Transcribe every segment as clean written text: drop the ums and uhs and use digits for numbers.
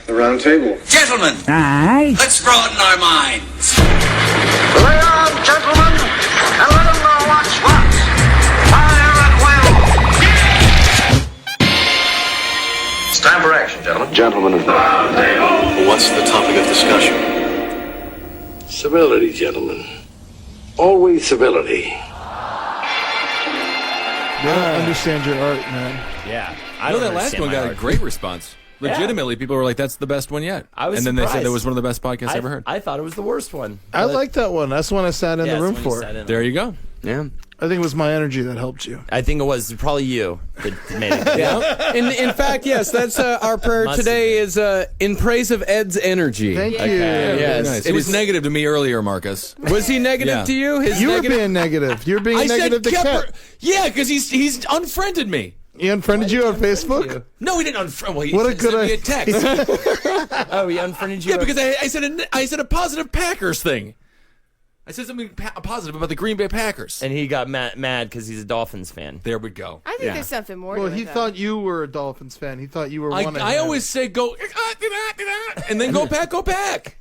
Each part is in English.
The round table. Gentlemen, Aye. let's broaden our minds. Lay on, gentlemen, and let them know what's what. Fire at will. It's time for action, gentlemen. Gentlemen of the round table. What's the topic of discussion? Civility, gentlemen. Always civility. They don't understand your art, man. Yeah. I know that last one got a great response. Legitimately, people were like, that's the best one yet. And then they said that was one of the best podcasts I ever heard. I thought it was the worst one. I like that one. That's the one I sat in the room for. There you go. Yeah. I think it was my energy that helped you. I think it was probably you that made it. Yeah. In fact, yes, that's our prayer today is in praise of Ed's energy. Thank you. Yeah, Yes. nice. It was negative to me earlier, Marcus. Was he negative to you? You were being negative. You were being negative to Kep. Yeah, because he's unfriended me. He unfriended you on Facebook? No, he didn't unfriend. Well, he What a good sent me a text. Oh, he unfriended you? Yeah, because I said a positive Packers thing. I said something positive about the Green Bay Packers. And he got mad because he's a Dolphins fan. There we go. I think there's something more to it. Well, he thought you were a Dolphins fan. He thought you were one of I always say go, and then go Pack, go Pack.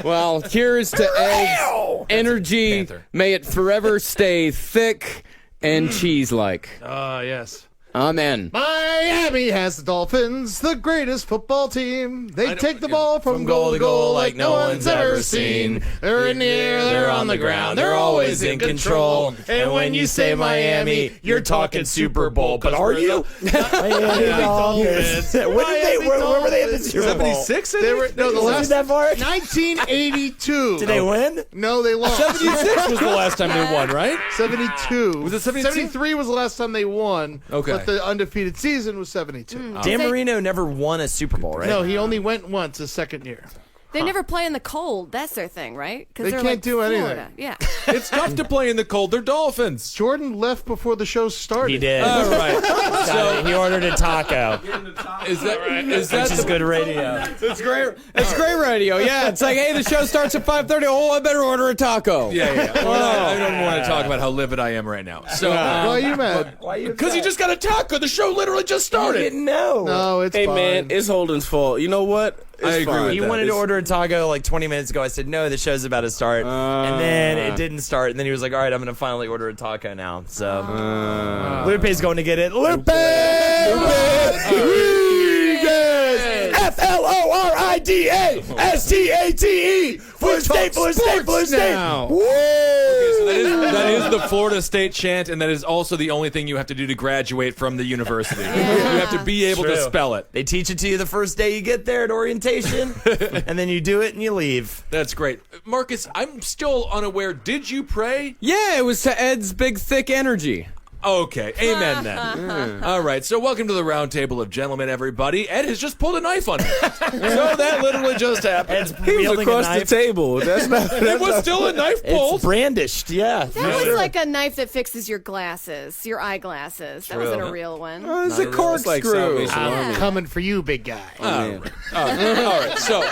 Well, here's to Ed's energy. Panther. May it forever stay thick and cheese-like. yes. Amen. Miami has the Dolphins, the greatest football team. They take the ball from goal to goal like no one's ever seen. They're in the air, they're on the ground, they're always in control. And when you say Miami, you're talking Super Bowl. But are you? Miami Dolphins. Where were they at the Super Bowl? 76? They were, no, the last that far? 1982. Did they win? No, they lost. 76 was the last time they won, right? 72. Was it 72? 73 was the last time they won. Okay. But the undefeated season was 72. Dan Marino never won a Super Bowl, right? No, he only went once his second year. They never play in the cold. That's their thing, right? They they're can't like do anything. Florida. Yeah. It's tough to play in the cold. They're Dolphins. Jordan left before the show started. He did. All right. So he ordered a taco. Is that Which is good radio. It's great. It's great radio. Yeah, it's like, hey, the show starts at 5:30. Oh, I better order a taco. Yeah. I don't want to talk about how livid I am right now. So Why are you mad? because you just got a taco. The show literally just started. didn't know. No, it's Hey, fine. man, it's Holden's fault. You know what? It's I agree fine. with He that. wanted to order a taco like 20 minutes ago. I said, no, the show's about to start. And then it didn't start. And then he was like, all right, I'm going to finally order a taco now. So Lupe's going to get it. Lupe! FLORIDASTATE! Fuller State, Fuller State, Fuller State! Okay, so that is the Florida State chant, and that is also the only thing you have to do to graduate from the university. You have to be able to True. spell it. They teach it to you the first day you get there at orientation, and then you do it and you leave. That's great. Marcus, I'm still unaware. Did you pray? Yeah, it was to Ed's big, thick energy. Okay, amen then. All right, so welcome to the Roundtable of Gentlemen, everybody. Ed has just pulled a knife on me. So that literally just happened. Ed's He was wielding a across the knife. table. That's not. It was still a knife pulled. It's brandished, yeah. That was like a knife that fixes your glasses, your eyeglasses. That wasn't a real one. It's a corkscrew. Salvation Army. Yeah. Coming for you, big guy. All right, so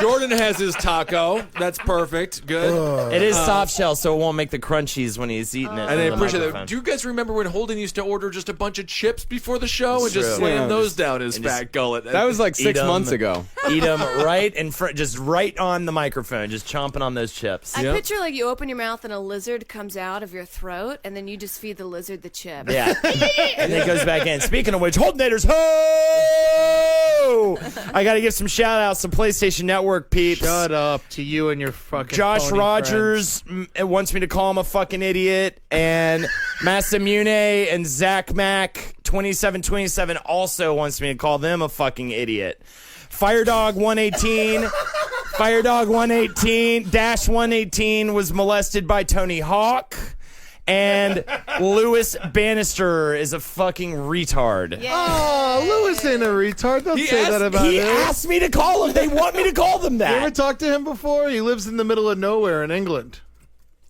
Jordan has his taco. That's perfect. Good. It is soft shell, so it won't make the crunchies when he's eating it. And I appreciate that. Do you guys remember when Holden used to order just a bunch of chips before the show and just slam those down his fat gullet? That was like 6 months ago. Eat them right in front, just right on the microphone, just chomping on those chips. I picture like you open your mouth and a lizard comes out of your throat, and then you just feed the lizard the chip. Yeah. And then it goes back in. Speaking of which, Holdenators, ho! I got to give some shout outs to PlayStation Network peeps. Shut up to you and your fucking Josh phony Rogers wants me to call him a fucking idiot, and Massamune and Zach Mack 2727 also wants me to call them a fucking idiot. Firedog 118 was molested by Tony Hawk. And Lewis Bannister is a fucking retard. Yeah. Oh, Lewis ain't a retard. Don't say that about him. He asked me to call him. They want me to call them You ever that. talked to him before? He lives in the middle of nowhere in England.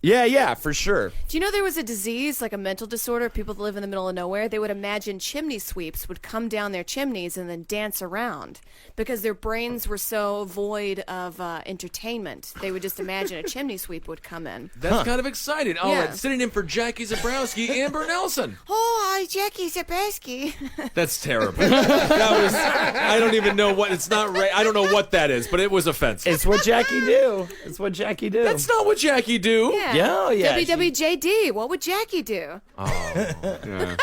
Yeah, for sure. Do you know there was a disease, like a mental disorder, people that live in the middle of nowhere, they would imagine chimney sweeps would come down their chimneys and then dance around because their brains were so void of entertainment. They would just imagine a chimney sweep would come in. That's kind of exciting. All Yeah. right, sitting in for Jackie Zebrowski, Amber Nelson. Oh, hi, Jackie Zebrowski. That's terrible. That was, I don't even know what, it's not right. I don't know what that is, but it was offensive. It's what Jackie do. It's what Jackie do. That's not what Jackie do. Yeah. WWJD, what would Jackie do? I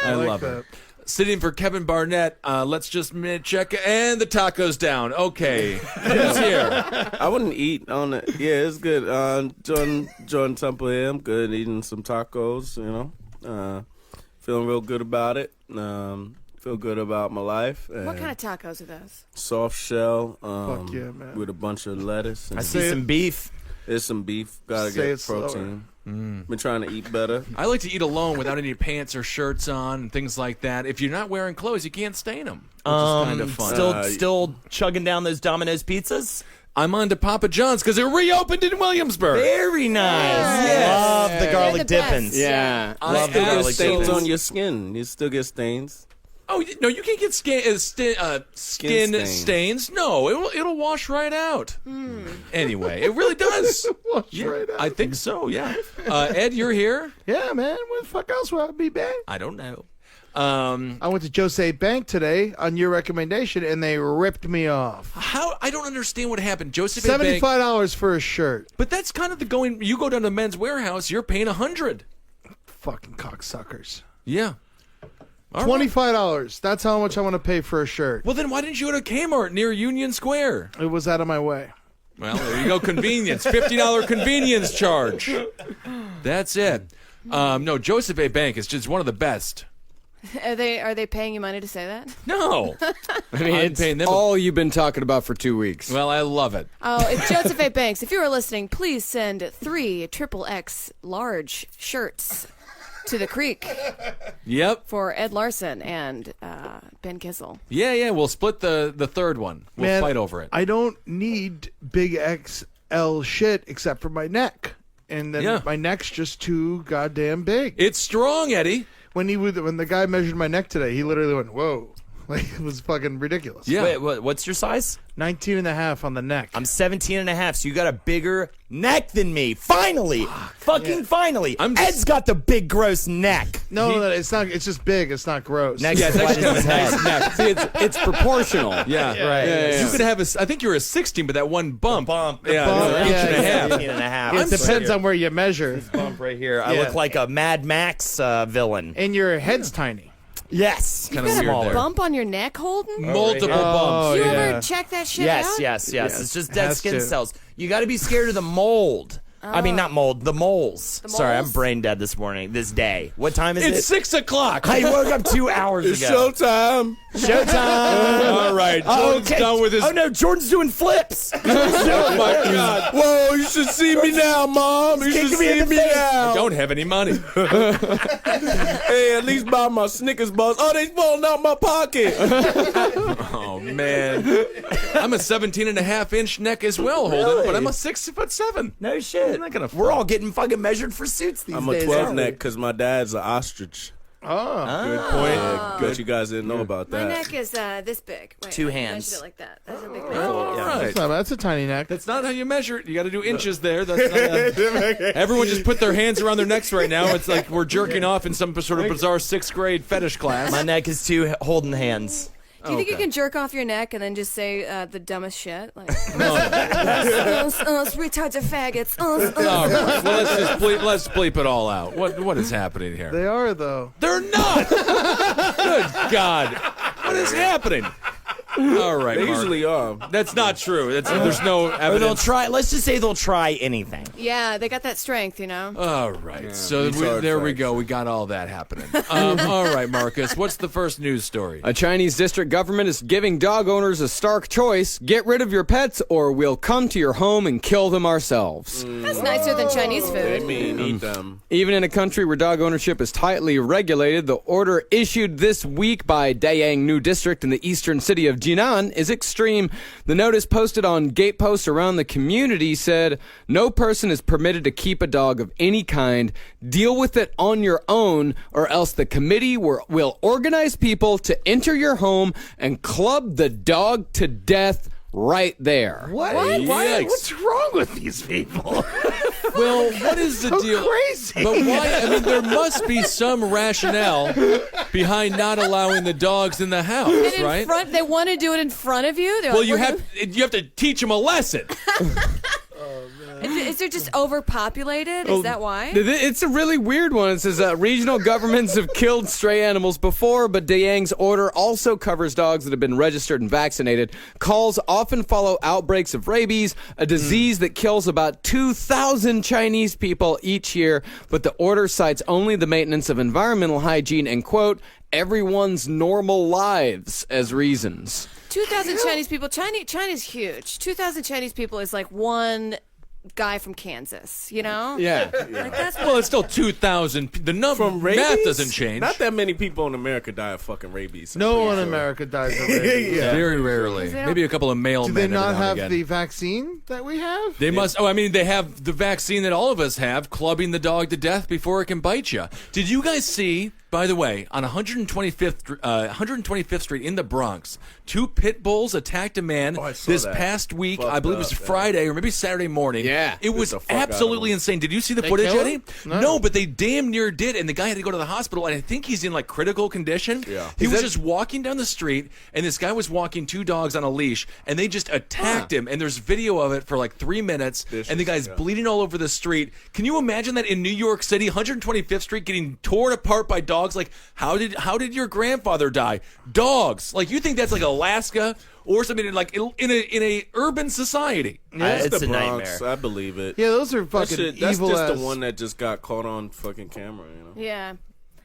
love that. it. Sitting for Kevin Barnett, let's just check, and the taco's down. Okay, who's here? I wouldn't eat on it. Yeah, it's good. Jordan Temple here. I'm good eating some tacos, feeling real good about it. Feel good about my life. What kind of tacos are those? Soft shell Fuck yeah, man. with a bunch of lettuce. And I see some beef. There's some beef. Gotta Say get it slower. protein. Been trying to eat better. I like to eat alone without any pants or shirts on and things like that. If you're not wearing clothes, you can't stain them, which is kind of fun. Still chugging down those Domino's pizzas? I'm on to Papa John's because it reopened in Williamsburg. Very nice. Love the garlic They're the best. dippings. Yeah. You still get garlic stains dippings. on your skin. You still get stains. Oh no, you can't get skin stains. No, it'll wash right out. Anyway, it really does. Right out. I think so. Yeah. Ed, you're here. Yeah, man. Where the fuck else would I be, man? I don't know. I went to Jose Bank today on your recommendation, and they ripped me off. How I don't understand what happened. Joseph A. Bank, $75 for a shirt. but that's kind of the going. You go down to Men's Warehouse, you're paying $100. Fucking cocksuckers. Yeah. All right. $25. That's how much I want to pay for a shirt. Well, then why didn't you go to Kmart near Union Square? It was out of my way. Well, there you go. Convenience. $50 convenience charge. That's it. No, Joseph A. Bank is just one of the best. Are they paying you money to say that? No. I mean, I'm it's paying them. all you've been talking about for 2 weeks. Well, I love it. Oh, it's Joseph A. Banks. If you are listening, please send 3 XXX large shirts to the creek Yep. for Ed Larson and Ben Kissel. Yeah. We'll split the third one. We'll Man, fight over it. I don't need big XL shit except for my neck. And then my neck's just too goddamn big. It's strong, Eddie. When the guy measured my neck today, he literally went, whoa. Like, it was fucking ridiculous. Yeah. Wait, what's your size? 19 and a half on the neck. I'm 17 and a half, so you got a bigger neck than me. Finally. Finally. Ed's got the big, gross neck. No, it's not. It's just big. It's not gross. Neck is flat as his head. neck. See, it's proportional. Yeah. Right. Yeah. You could have I think you were a 16, but that one bump. Bump. Yeah. bump, Inch yeah, and a half. 17 and a half. It depends on where you measure. Bump right here. I Yeah. look like a Mad Max villain. And your head's tiny. Yes. Kind You of got weird a there. bump on your neck, Holden? Multiple Oh, bumps. Do you yeah. ever check that shit out? Yes. It's just dead Has skin to. cells. You got to be scared of the mold. I mean, not mold, the moles. The Sorry, I'm moles? brain dead this day. What time is it? It's 6 o'clock. I woke up 2 hours It's ago. showtime. Showtime. All right. Jordan's done with his. Oh no, Jordan's doing flips. Oh my God. Whoa, you should see me now, Mom. You should kicking me in see the me face. I now. don't have any money. Hey, at least buy my Snickers bars. Oh, they falling out my pocket. Oh man. I'm a 17.5-inch neck as well, Holden, but I'm a 6'7". No shit. We're all getting fucking measured for suits these I'm days. a 12 aren't we? neck because my dad's an ostrich. Oh. Good point. Bet you guys didn't know about My that. neck is this big. Wait, 2 I hands. measured it like that. That's a big neck. All right. That's a tiny neck. That's not how you measure it. You got to do inches there. That's not everyone just put their hands around their necks right now. It's like we're jerking off in some sort of bizarre 6th grade fetish class. My neck is 2 holding hands. Do you think you can jerk off your neck and then just say the dumbest shit? Like, retards are faggots. All right. Well, let's bleep it all out. What is happening here? They are, though. They're not. Good God. What is happening? All right, They Mark. usually are. That's not true. There's no Or they'll evidence. try. Let's just say they'll try anything. Yeah, they got that strength, you know? All right. So these are there we facts. go. We got all that happening. All right, Marcus. What's the first news story? A Chinese district government is giving dog owners a stark choice. Get rid of your pets or we'll come to your home and kill them ourselves. That's nicer than Chinese They food. mean eat them. Even in a country where dog ownership is tightly regulated, the order issued this week by Dayang New District in the eastern city of Jinan is extreme. The notice posted on gateposts around the community said, no person is permitted to keep a dog of any kind. Deal with it on your own, or else the committee will organize people to enter your home and club the dog to death right there. What? What's wrong with these people? Well, what is the deal? Crazy. But why? I mean, there must be some rationale behind not allowing the dogs in the house, And in right? front, they want to do it in front of you. They're Well, like, you "We're have to teach them a lesson. Is it just overpopulated? Is that why? It's a really weird one. It says regional governments have killed stray animals before, but Dayang's order also covers dogs that have been registered and vaccinated. Calls often follow outbreaks of rabies, a disease that kills about 2,000 Chinese people each year, but the order cites only the maintenance of environmental hygiene and, quote, everyone's normal lives as reasons. 2,000 Chinese people. China's huge. 2,000 Chinese people is like one guy from Kansas, you know? Yeah. Like that's Well, it's still 2,000. The number From rabies? math doesn't change. Not that many people in America die of fucking rabies. No one in America dies of rabies. Very rarely. Maybe a couple of male Do men. they not every now and have again. the vaccine that we have? They must. Oh, I mean, they have the vaccine that all of us have, clubbing the dog to death before it can bite you. Did you guys see? By the way, on 125th Street in the Bronx, 2 pit bulls attacked a man I saw this that. past week. Fucked I believe it was up, yeah. Friday or maybe Saturday morning. Yeah. It was the fuck out of absolutely him. insane. Did you see the They footage, kill Eddie? him? No. No, but they damn near did, and the guy had to go to the hospital, and I think he's in like critical condition. Yeah. He was just walking down the street, and this guy was walking 2 dogs on a leash, and they just attacked him, and there's video of it for like 3 minutes, and the guy's bleeding all over the street. Can you imagine that in New York City, 125th Street, getting torn apart by dogs? Like, how did your grandfather die? Dogs. Like, you think that's like Alaska or something like in a urban society? It's It's the a Bronx. nightmare. I believe it. Yeah, those are That fucking shit, that's evil just as... the one that just got caught on fucking camera, you know? Yeah.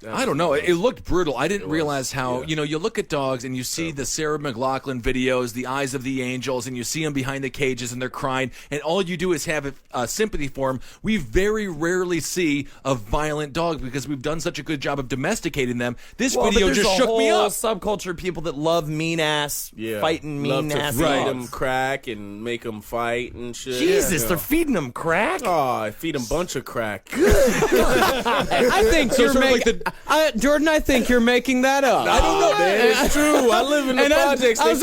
I don't know. It looked brutal. I didn't realize how, you look at dogs and you see the Sarah McLachlan videos, the Eyes of the Angels, and you see them behind the cages and they're crying, and all you do is have sympathy for them. We very rarely see a violent dog because we've done such a good job of domesticating them. This video just shook me up. Subculture of people that love mean ass, fighting Love mean to ass feed dogs. them crack and make them fight and shit. Jesus, they're feeding them crack. Oh, I feed them bunch of crack. I think you're making... Jordan, I think you're making that up. I don't know, man. It's true. I live in the projects. I was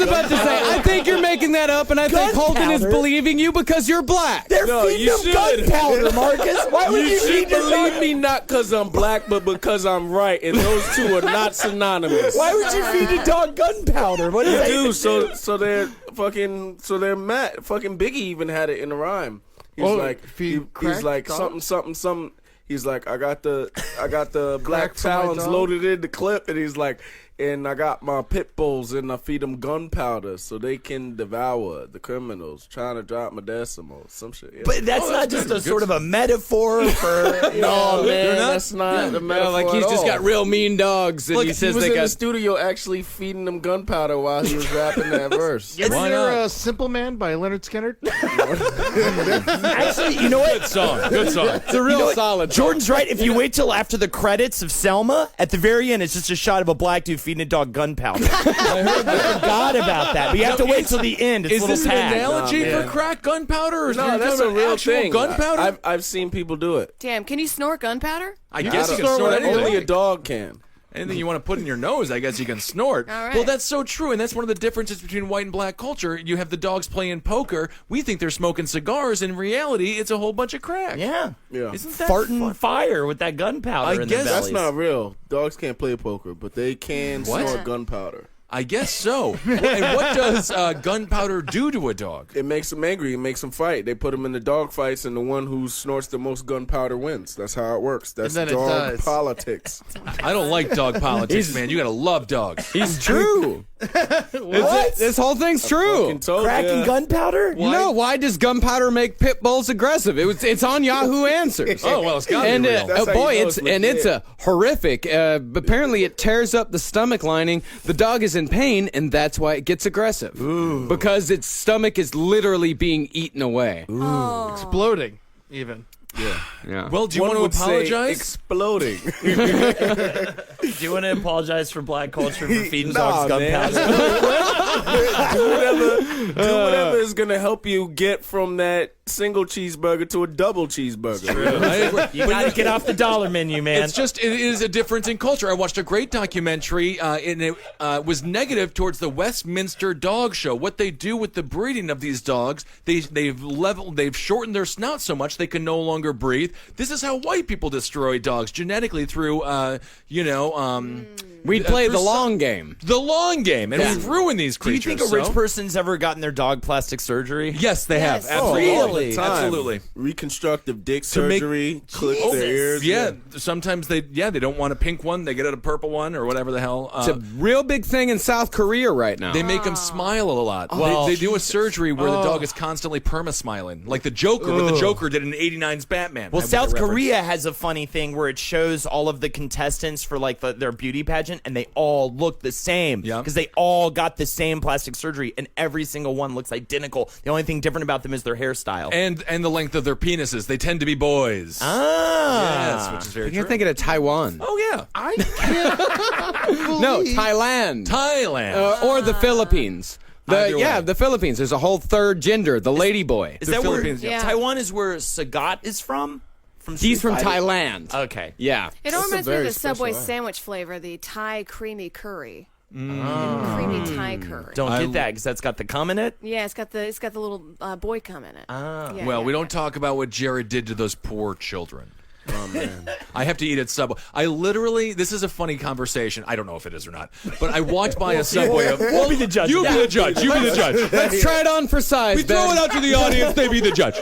about to say, I think you're making that up, and I think Holden is believing you because you're black. No, you should. Gunpowder, Marcus. Why would You should believe me not because I'm black, but because I'm right, and those two are not synonymous. Why would you feed a dog gunpowder? What You do, so they're mad. Fucking Biggie even had it in the rhyme. He's like, feed he's crack like dogs? something. He's like, I got the black for my talons dog? loaded in the clip, and he's like, and I got my pit bulls, and I feed them gunpowder so they can devour the criminals trying to drop my decimals. Some shit. Yeah. But that's not just a sort of a metaphor for. No, man, not- that's not the metaphor. Like he's at just all. got real mean dogs, and Look, he says was they in the got... studio actually feeding them gunpowder while he was rapping that verse. Isn't Why there not? a Simple Man by Leonard Skinner? Actually, you know what? Good song. Good song. It's a real solid. Jordan's right. If you wait till after the credits of Selma, at the very end, it's just a shot of a black dude feeding a dog gunpowder. I forgot about that. But you have to wait till the end. It's Is a little this an tag. analogy Nah, for crack gunpowder? Or is No, there that's a real actual thing. gunpowder? I've seen people do it. Damn, can you snort gunpowder? I guess you can I snort don't- anything. Only a dog can. Anything you want to put in your nose, I guess you can snort. All right. Well, that's so true, and that's one of the differences between white and black culture. You have the dogs playing poker. We think they're smoking cigars. In reality, it's a whole bunch of crack. Yeah. Yeah. Isn't that Farting fun? fire with that gunpowder I in guess their That's bellies. not real. Dogs can't play poker, but they can What? snort gunpowder. I guess so. And what does gunpowder do to a dog? It makes them angry. It makes them fight. They put them in the dog fights, and the one who snorts the most gunpowder wins. That's how it works. That's And then it dog does. politics. I don't like dog politics, man. You gotta love dogs. He's true. This whole thing's true. Fucking told Crack ya. and gunpowder? You know, why does gunpowder make pit bulls aggressive? It's on Yahoo Answers. Oh, well, it's gotta And be real. That's how you boy, know it's it's and it's legit. a horrific. Apparently, it tears up the stomach lining. The dog is in pain, and that's why it gets aggressive. Because its stomach is literally being eaten away. Oh. Exploding, even. Yeah. Well, do you One want would to say apologize? exploding. Do you want to apologize for black culture for feeding dogs gunpowder? do whatever is gonna help you get from that single cheeseburger to a double cheeseburger. I agree. You gotta get off the dollar menu, man. It is a difference in culture. I watched a great documentary, and it was negative towards the Westminster Dog Show. What they do with the breeding of these dogs, they've shortened their snout so much they can no longer breathe. This is how white people destroy dogs genetically through, we play the long game. The long game, and we've ruined these Do you creatures. think a rich person's ever gotten their dog plastic surgery? Yes, they have. Yes. Absolutely. Oh, really? Absolutely. Reconstructive dick To make- surgery, clip their ears. Yeah, sometimes they don't want a pink one. They get a purple one or whatever the hell. It's a real big thing in South Korea right now. They make them smile a lot. Well, they do a surgery where the dog is constantly perma-smiling, like the Joker, what the Joker did in '89's Batman. Well, I South reference. Korea has a funny thing where it shows all of the contestants for like their beauty pageant, and they all look the same Yeah. because they all got the same plastic surgery, and every single one looks identical. The only thing different about them is their hairstyle. And the length of their penises. They tend to be boys. Yes, which is very You're true. thinking of Taiwan. Oh yeah, I can't No, believe- Thailand. Thailand. Or the Philippines. Either way. The Philippines. There's a whole third gender, the lady boy. Is that where Philippines, yeah. Taiwan is where Sagat is from? He's Street from Fighter? Thailand. Okay. Yeah. It all reminds me of very the Subway special, sandwich flavor, the Thai creamy curry. Creamy Thai curry. Don't get that because that's got the cum in it. Yeah, it's got the little boy cum in it. Yeah, Well, yeah, we yeah. don't talk about what Jared did to those poor children. Oh man. I have to eat at Subway. This is a funny conversation. I don't know if it is or not, but I walked by a Subway. We'll be the judge. You be the judge. You be the judge. Let's try it on for size, We throw Ben. it out to the audience. They be the judge.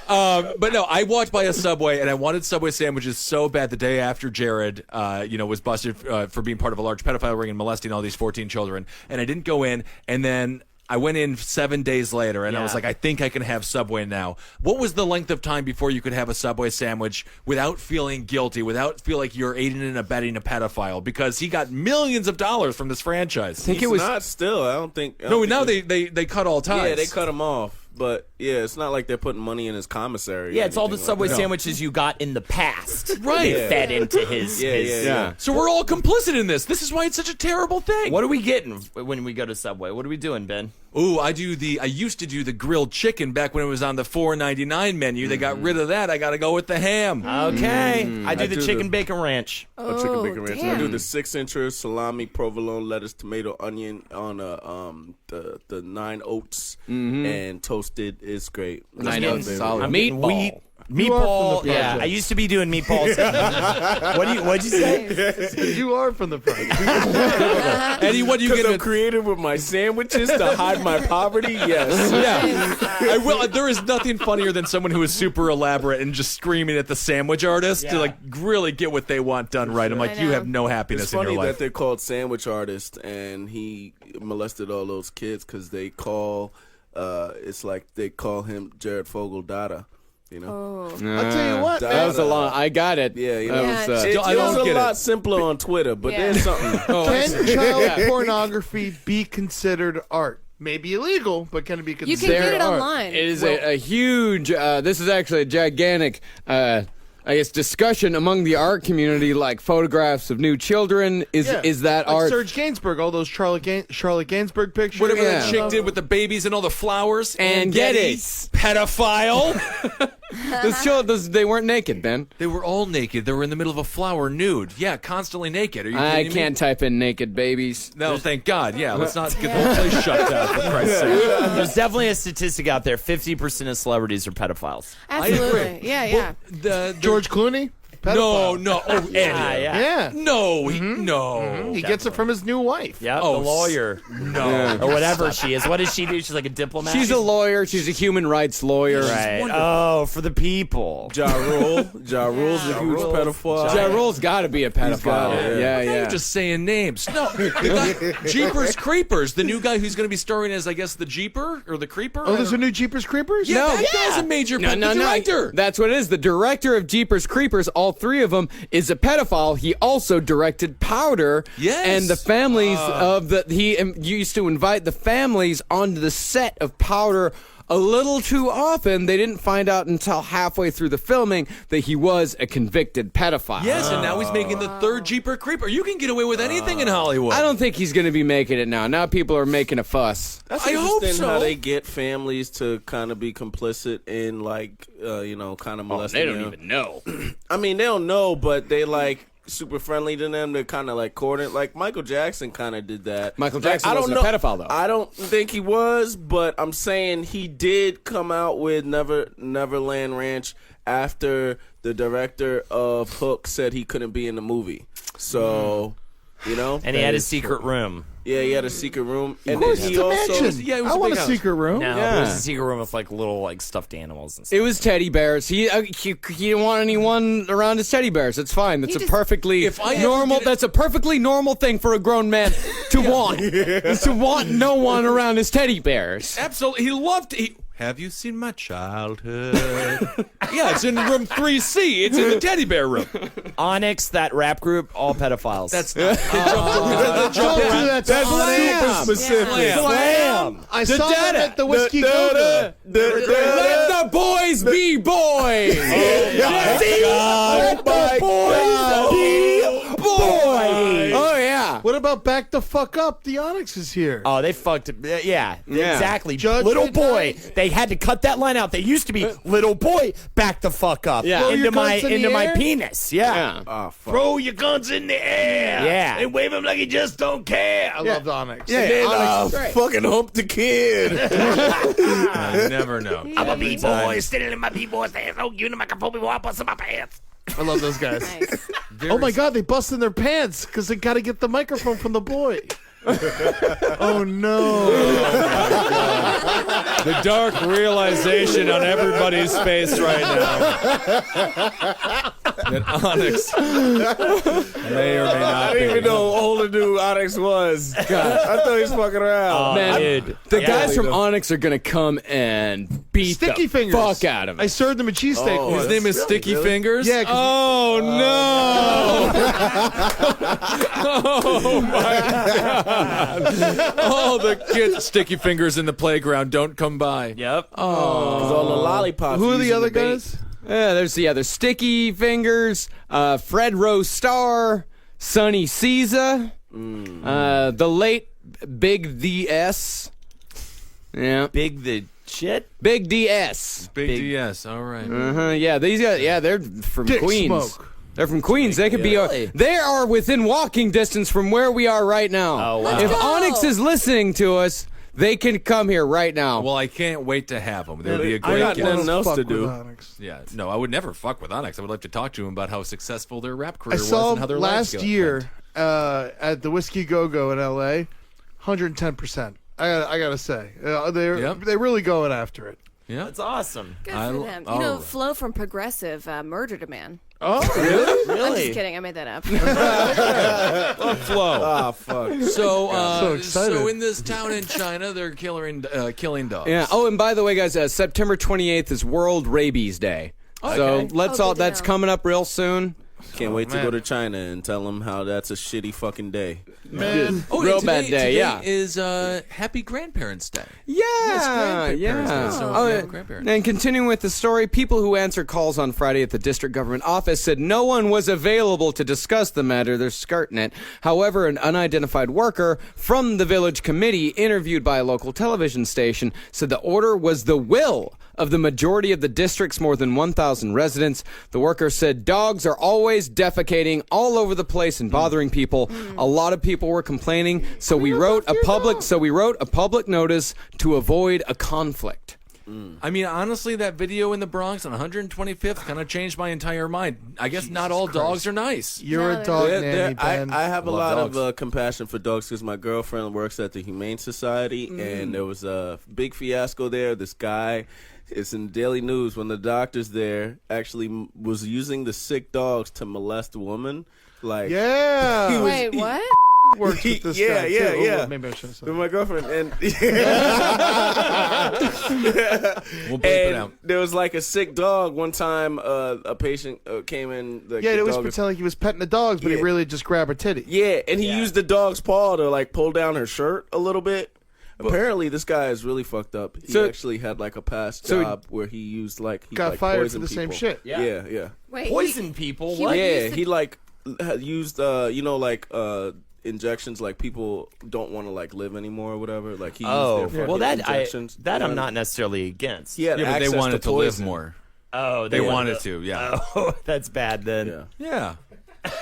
But no, I walked by a Subway and I wanted Subway sandwiches so bad. The day after Jared, was busted for being part of a large pedophile ring and molesting all these 14 children, and I didn't go in. And then I went in 7 days later, and I was Yeah. like, I think I can have Subway now. What was the length of time before you could have a Subway sandwich without feeling guilty, without feel like you're aiding and abetting a pedophile? Because he got millions of dollars from this franchise. I think He's it was not still. I don't think. No, now they cut all ties. Yeah, they cut him off. But yeah, it's not like they're putting money in his commissary. Yeah, or it's all the anything Subway like that. sandwiches you got in the past. Right. They fed into his. Yeah. So we're all complicit in this. This is why it's such a terrible thing. What are we getting when we go to Subway? What are we doing, Ben? Ooh, I used to do the grilled chicken back when it was on the $4.99 menu. They got rid of that. I got to go with the ham. Okay. I do I the do chicken the- bacon ranch. A chicken bacon ranch. I do damn. the 6-incher salami, provolone, lettuce, tomato, onion on the 9 oats and toasted. It's great. That's 9 my oats, favorite. solid. I'm getting Meatball. Meatball. You are from the Yeah, project. I used to be doing meatballs. What'd you say? You are from the project. Eddie, what do you Because get? I'm creative with my sandwiches to hide my poverty. Yes. Yeah, I will. There is nothing funnier than someone who is super elaborate and just screaming at the sandwich artist to like really get what they want done right. I'm like, I you know. have no happiness It's in funny your that life. they're called sandwich artists, and he molested all those kids because they call. It's like they call him Jared Fogle Dada. You know. Oh. I'll tell you what, That That was a Dada. long. I got it. Yeah, you That know. Yeah, was, It, I it don't was a get lot it. simpler on Twitter, but Yeah. there's something. can child pornography be considered art? Maybe illegal, but can it be You considered can get it art? online. It is a huge. This is actually a gigantic. I guess discussion among the art community, like photographs of new children. Is that like art? Serge Gainsbourg, all those Charlotte Gainsbourg pictures. Whatever Yeah. that chick did with the babies and all the flowers And get it. pedophile. They weren't naked, Ben. They were all naked. They were in the middle of a flower nude. Yeah, constantly naked. Are you I kidding can't type in naked babies. me? No, thank God. Yeah, let's not get the whole place shut down, for Christ's sake. There's definitely a statistic out there. 50% of celebrities are pedophiles. Absolutely. Yeah, yeah. The George Clooney? No, Pedophile. no. Oh, Eddie. Yeah. Yeah. No, no. He gets it from his new wife. Yeah, Oh, the lawyer. No. Or whatever she is. What does she do? She's like a diplomat? She's a lawyer. She's a human rights lawyer. Right. Oh, for the people. Ja Rule. Ja Rule's a huge pedophile. Ja Rule's got to be a pedophile. got it, Yeah, Now yeah. you're just saying names. No, the guy, Jeepers Creepers, the new guy who's going to be starring as, I guess, the Jeeper or the Creeper. Oh, there's a new Jeepers Creepers? Yeah, No. that guy's a major No, no, the no. director. That's what it is. The director of Jeepers Creepers, all three of them, is a pedophile. He also directed Powder. Yes. And the families of the... He used to invite the families onto the set of Powder a little too often, they didn't find out until halfway through the filming that he was a convicted pedophile. Yes, and now he's making the third Jeeper Creeper. You can get away with anything in Hollywood. I don't think he's going to be making it now. Now people are making a fuss. That's I hope interesting so. how they get families to kind of be complicit in, like, kind of molesting They don't them. even know. I mean, they don't know, but they, like, super friendly to them. They're kind of, like, courting. Like, Michael Jackson kind of did that. Michael Jackson I don't wasn't a know- pedophile, though. I don't think he was, but I'm saying he did come out with Neverland Ranch after the director of Hook said he couldn't be in the movie. So, And he had a secret room. Yeah, he had a secret room. And course, then he it's a also... mansion. Yeah, it was I a want big a house. secret room. No, Yeah. it was a secret room with like little like stuffed animals and stuff. It was teddy bears. He didn't want anyone around his teddy bears. It's fine. That's He a just- perfectly If I ever normal. get it- That's a perfectly normal thing for a grown man to want. Is to want no one around his teddy bears. Absolutely. He loved have you seen my childhood? Yeah, it's in room 3C. It's in the teddy bear room. Onyx, that rap group, all pedophiles. That's not. Don't do that to Onyx. super specific. Slam. I saw that at the Whiskey Go-Go. Let the boys be boys. Let the boys be boys. Oh yeah. What about Back the Fuck Up? The Onyx is here. Oh, they fucked it. Yeah, exactly. Judge little Midnight. boy. They had to cut that line out. They used to be little boy, back the fuck up. Yeah. Throw Into your my guns in the my air? penis. Yeah. Yeah. Oh, fuck. Throw your guns in the air. Yeah. And wave them like you just don't care. I loved Onyx. And Onyx is great. fucking hump the kid. I never know. I'm a B-boy, standing in my B-boy stance. Oh, you in the microphone before I bust in my pants. I love those guys. Nice. Oh my God, they bust in their pants because they got to get the microphone from the boy. Oh no! The dark realization on everybody's face right now that Onyx may or may I not didn't even be. know Holden knew Onyx was. I thought he was fucking around. Man, dude. the Yeah. guys from Onyx are gonna come and beat Sticky the fingers. fuck out of I him. served them a cheesesteak. Oh, once. His name is Sticky Fingers? Yeah, 'cause Oh no! Oh my God. Oh, the kids. Sticky Fingers in the playground. Don't come by. Yep. Because all the lollipops. who are the using other bait. guys? Yeah, there's Sticky Fingers, Fred Rose Star, Sonny Caesar, the late Big DS. Yeah, Big the shit. Big DS. Big DS. All right. Yeah, these guys. Yeah, they're from Dick Queens. Smoke. They're from Queens. They could be. Really? They are within walking distance from where we are right now. Oh, wow. If Let's go. Onyx is listening to us, they can come here right now. Well, I can't wait to have them. There would be a I great got guest. nothing else Fuck to with do. Onyx. Yeah, no, I would never fuck with Onyx. I would like to talk to him about how successful their rap career I was saw and how their lives last go. year at the Whiskey Go-Go in L.A. 110%. I gotta say, Yep. they're really going after it. Yeah. That's awesome. Good I- for them. oh. You know, Flo from Progressive murdered a man. Oh, really? I'm just kidding. I made that up. Flow. Ah, fuck. So, So excited. so in this town in China, they're killing dogs. Yeah. Oh, and by the way, guys, September 28th is World Rabies Day. So Okay. let's Oh, all. good to That's know. coming up real soon. Can't wait to man. go to China and tell them how that's a shitty fucking day. Man. Oh, Real and bad today, day, today yeah. is Happy Grandparents' Day. Yeah, Grandparents yeah. Day, so Oh, yeah, yeah. grandparents. And continuing with the story, people who answered calls on Friday at the district government office said no one was available to discuss the matter. They're skirting it. However, an unidentified worker from the village committee interviewed by a local television station said the order was the will of the majority of the district's more than 1,000 residents. The worker said dogs are always defecating all over the place and bothering people. A lot of people were complaining, so we wrote a public notice to avoid a conflict. I mean, honestly, that video in the Bronx on 125th kind of changed my entire mind. I guess not all dogs are nice. You're No, a dog There- nanny, there- Ben. I have a Love lot of dogs. compassion for dogs because my girlfriend works at the Humane Society, and there was a big fiasco there. This guy, it's in Daily News, when the doctors there actually was using the sick dogs to molest a woman. Like, Yeah. He was- Wait, what? Works with this Yeah, guy, yeah, too. yeah. Oh, maybe I should have said with my girlfriend, and We'll bleep it out. and there was like a sick dog. One time, a patient came in. Like, Yeah, the it was dog- pretend like he was petting the dogs, but he Yeah. really just grabbed her titty. Yeah, and he used the dog's paw to like pull down her shirt a little bit. Apparently, this guy is really fucked up. He actually had like a past job where he used he got like fired for poisoned the same people. shit. Yeah. Wait, Poison people. he What? would Yeah, use the- he like had used injections like people don't want to like live anymore or whatever. Like he used their fucking injections. I'm not necessarily against. He had Yeah, but they access wanted to live poison. more. Oh, They wanted to, yeah. Oh, that's bad then. Yeah. Yeah.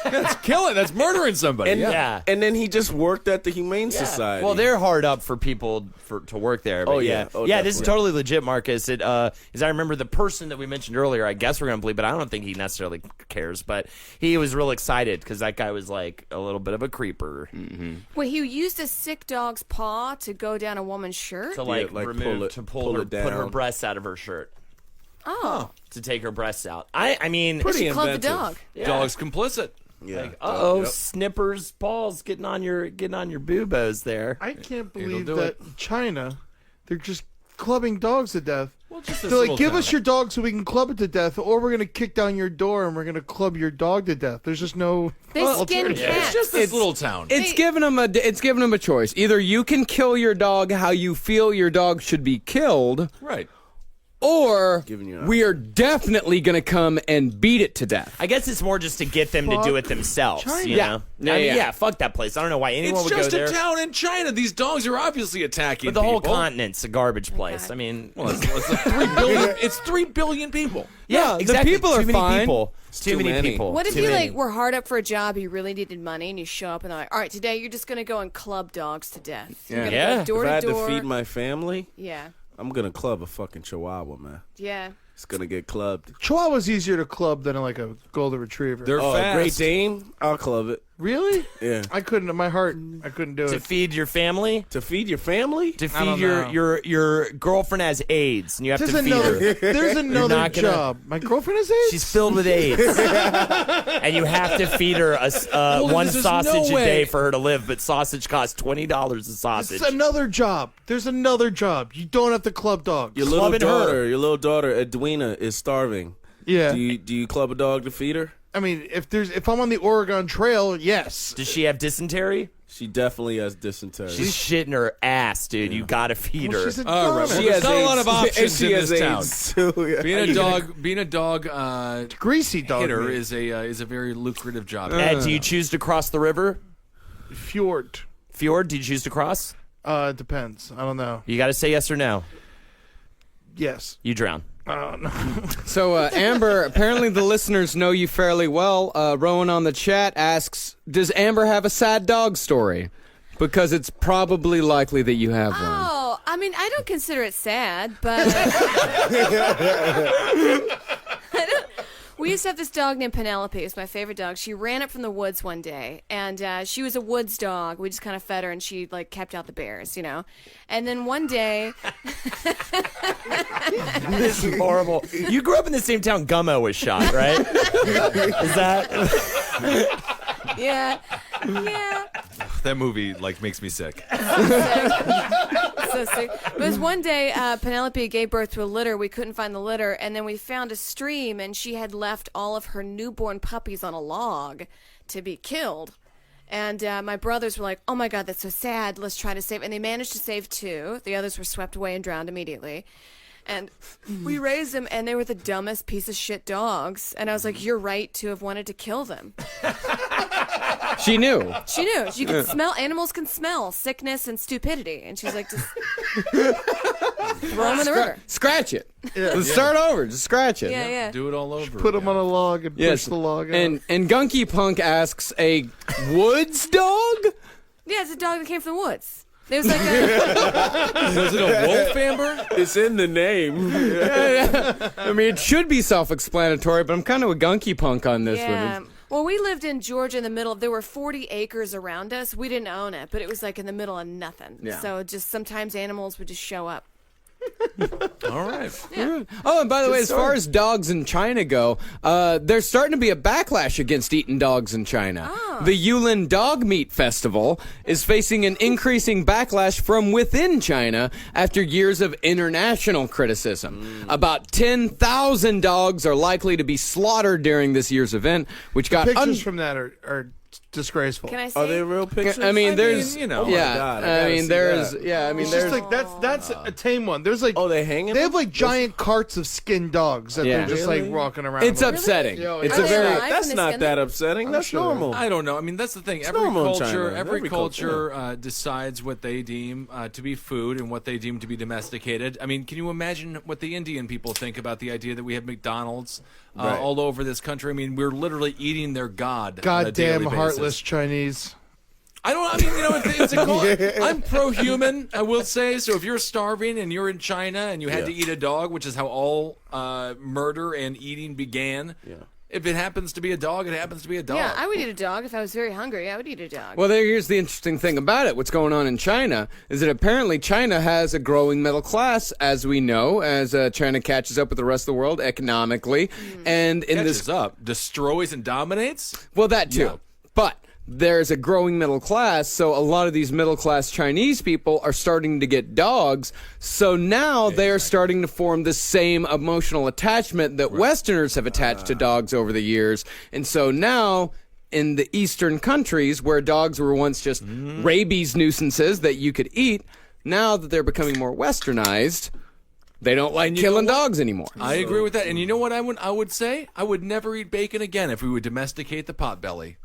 That's killing. That's murdering somebody. And, Yeah. and then he just worked at the Humane Society. Well, they're hard up for people to work there. But Oh, yeah. Oh, yeah. This is definitely. totally legit, Marcus. As I remember, the person that we mentioned earlier, I guess we're going to believe, but I don't think he necessarily cares. But he was real excited because that guy was like a little bit of a creeper. Mm-hmm. Wait, he used a sick dog's paw to go down a woman's shirt? To like, remove, pull it put her down. breasts out of her shirt. Oh. To take her breasts out. I mean, Pretty She clubbed the inventive. dog. yeah. Dog's complicit. Yeah. Uh-oh, Yep. snippers, balls getting on your boobos there. I can't It'll believe do that it. China, they're just clubbing dogs to death. Well, just this They're little like, give town. us your dog so we can club it to death, or we're going to kick down your door and we're going to club your dog to death. There's just no They skin alternative. cats. It's just this little town. It's given them a choice. Either you can kill your dog how you feel your dog should be killed, Right. or Giving you an we are definitely going to come and beat it to death. I guess it's more just to get them to do it themselves. China. You Yeah. know? Yeah, I mean, yeah. fuck that place. I don't know why anyone It's would go just there. a town in China. These dogs are obviously attacking But the whole people. continent's a garbage place. God. I mean, Well, it's like 3 billion. It's 3 billion people. yeah, the exactly. people are too many fine. people. Too many many. people. What if Too you many. like were hard up for a job, you really needed money, and you show up and they're like, all right, today you're just gonna go and club dogs to death. You're gonna Yeah. go door If I to had to door. feed my family, Yeah, I'm gonna club a fucking chihuahua, man. yeah. It's gonna get clubbed. Chihuahua's easier to club than like a golden retriever. They're Oh, fast. Great Dane, I'll club it. Really? Yeah. I couldn't. In my heart, I couldn't do to it. feed your family? To feed your family? To I feed don't your girlfriend has AIDS and you have There's to feed her. there's another not gonna- job. My girlfriend has AIDS. She's filled with AIDS, and you have to feed her one there's sausage no a day way. for her to live. But sausage costs $20 a sausage. It's another job. There's another job. You don't have to club dogs. Your little Clubbing her. daughter, Edwina, is starving. Yeah. Do you club a dog to feed her? I mean, if I'm on the Oregon Trail, yes. Does she have dysentery? She definitely has dysentery. She's shitting her ass, dude. You gotta feed her. She's a All right. dog. Well, there's not a lot of options she in has this town. AIDS, too, yeah. Being a dog Greasy dog. hitter meat. is a very lucrative job. Ed, do you choose to cross the river? Fjord. Fjord, do you choose to cross? It depends. I don't know. You gotta say yes or no. Yes. You drown. Oh no. So, Amber, apparently the listeners know you fairly well. Rowan on the chat asks, does Amber have a sad dog story? Because it's probably likely that you have one. Oh, I mean, I don't consider it sad, but we used to have this dog named Penelope. It was my favorite dog. She ran up from the woods one day, and she was a woods dog. We just kind of fed her, and she like kept out the bears, you know. And then one day, This is horrible. You grew up in the same town Gummo was shot, right? Is that? yeah. That movie makes me sick. So sick. But it was one day Penelope gave birth to a litter. We couldn't find the litter, and then we found a stream, and she had left all of her newborn puppies on a log to be killed. And my brothers were like, oh my God, that's so sad. Let's try to save. And they managed to save 2. The others were swept away and drowned immediately. And we raised them, and they were the dumbest piece of shit dogs. And I was like, you're right to have wanted to kill them. She knew. She knew. She could smell. Animals can smell sickness and stupidity. And she's like, just throw them in the river. Scratch it. Let's start over. Just scratch it. Yeah, yeah. Do it all over. Put them on a log and push the log out. And Gunky Punk asks, a woods dog? Yeah, it's a dog that came from the woods. There was like a... Was it a wolf, Amber? It's in the name. I mean, it should be self-explanatory, but I'm kind of a Gunky Punk on this Yeah. one. Well, we lived in Georgia in the middle. There were 40 acres around us. We didn't own it, but it was like in the middle of nothing. Yeah. So just sometimes animals would just show up. All right. Oh, and by the way, as far as dogs in China go, there's starting to be a backlash against eating dogs in China. The Yulin Dog Meat Festival is facing an increasing backlash from within China after years of international criticism. About 10,000 dogs are likely to be slaughtered during this year's event, which got Pictures from that are disgraceful. Can I say? Are they real pictures? I mean, there's, you know. Oh my yeah. God, I I gotta mean, see there's, that. yeah. I mean, It's there's. just like that's a tame one. There's like they hanging? they have like giant carts of skinned dogs that Yeah. they're just Really? like walking around. It's with. upsetting. Really? It's Are a they very. alive? That's when they not skin that them? upsetting. That's sure. normal. I don't know. I mean, that's the thing. Every normal in culture, China. every Every culture culture. decides what they deem to be food and what they deem to be domesticated. I mean, can you imagine what the Indian people think about the idea that we have McDonald's Right. all over this country? I mean, we're literally eating their god. on a daily Goddamn basis. heartless Chinese. I don't. I mean, you know, it's a I'm pro-human. I will say. So if you're starving and you're in China and you had to eat a dog, which is how all murder and eating began. Yeah. If it happens to be a dog, it happens to be a dog. Yeah, I would eat a dog if I was very hungry. I would eat a dog. Well, here's the interesting thing about it. What's going on in China is that apparently China has a growing middle class, as we know, as China catches up with the rest of the world economically, and in Catches this, up, destroys and dominates. well, that too, Yeah. but. There's a growing middle class, so a lot of these middle class Chinese people are starting to get dogs. So now they are starting to form the same emotional attachment that Westerners have attached to dogs over the years. And so now in the Eastern countries where dogs were once just rabies nuisances that you could eat, now that they're becoming more westernized, they don't like killing dogs anymore. I agree with that. And you know what I would say? I would never eat bacon again if we would domesticate the potbelly.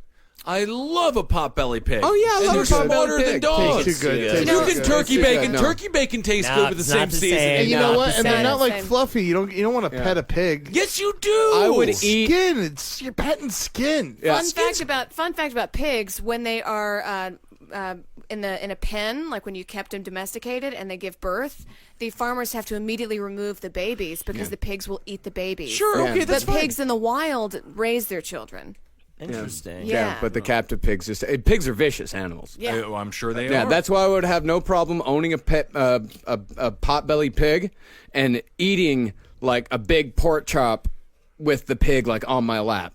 I love a potbelly pig. Oh, yeah, I and love they're a potbelly smarter than pig. dogs. Too good. Yeah. Too You good. can turkey bacon. No. Turkey bacon tastes No, good with the it's same not the seasoning. same. And you know Not what? the And they're same. not like Same. fluffy. You don't want to pet a pig. Yes, you do. I would eat. Skin. It's you're petting skin. Yeah. Fun fact about pigs: when they are in a pen, like when you kept them domesticated and they give birth, the farmers have to immediately remove the babies because the pigs will eat the babies. Sure, Yeah. okay, that's but fine. pigs in the wild raise their children. Interesting. Yeah. But the captive pigs pigs are vicious animals. Yeah. I'm sure they Yeah, are. that's why I would have no problem owning a pet, a potbelly pig, and eating like a big pork chop with the pig like on my lap,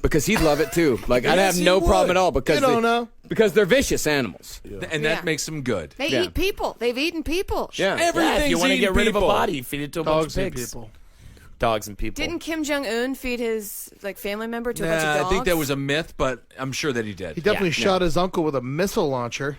because he'd love it too. Like I'd have Yes, he no would. problem at all because You don't know. because they're vicious animals. and that Yeah. makes them good. They Yeah. eat people. They've eaten people. Yeah. Yeah, Everything's if you want to eating get rid of a people. body, feed it to a Dogs bunch and of pigs. people. Dogs and people. Didn't Kim Jong Un feed his family member to a bunch of Nah, dogs? I think that was a myth, but I'm sure that he did. He definitely Yeah. shot his uncle with a missile launcher.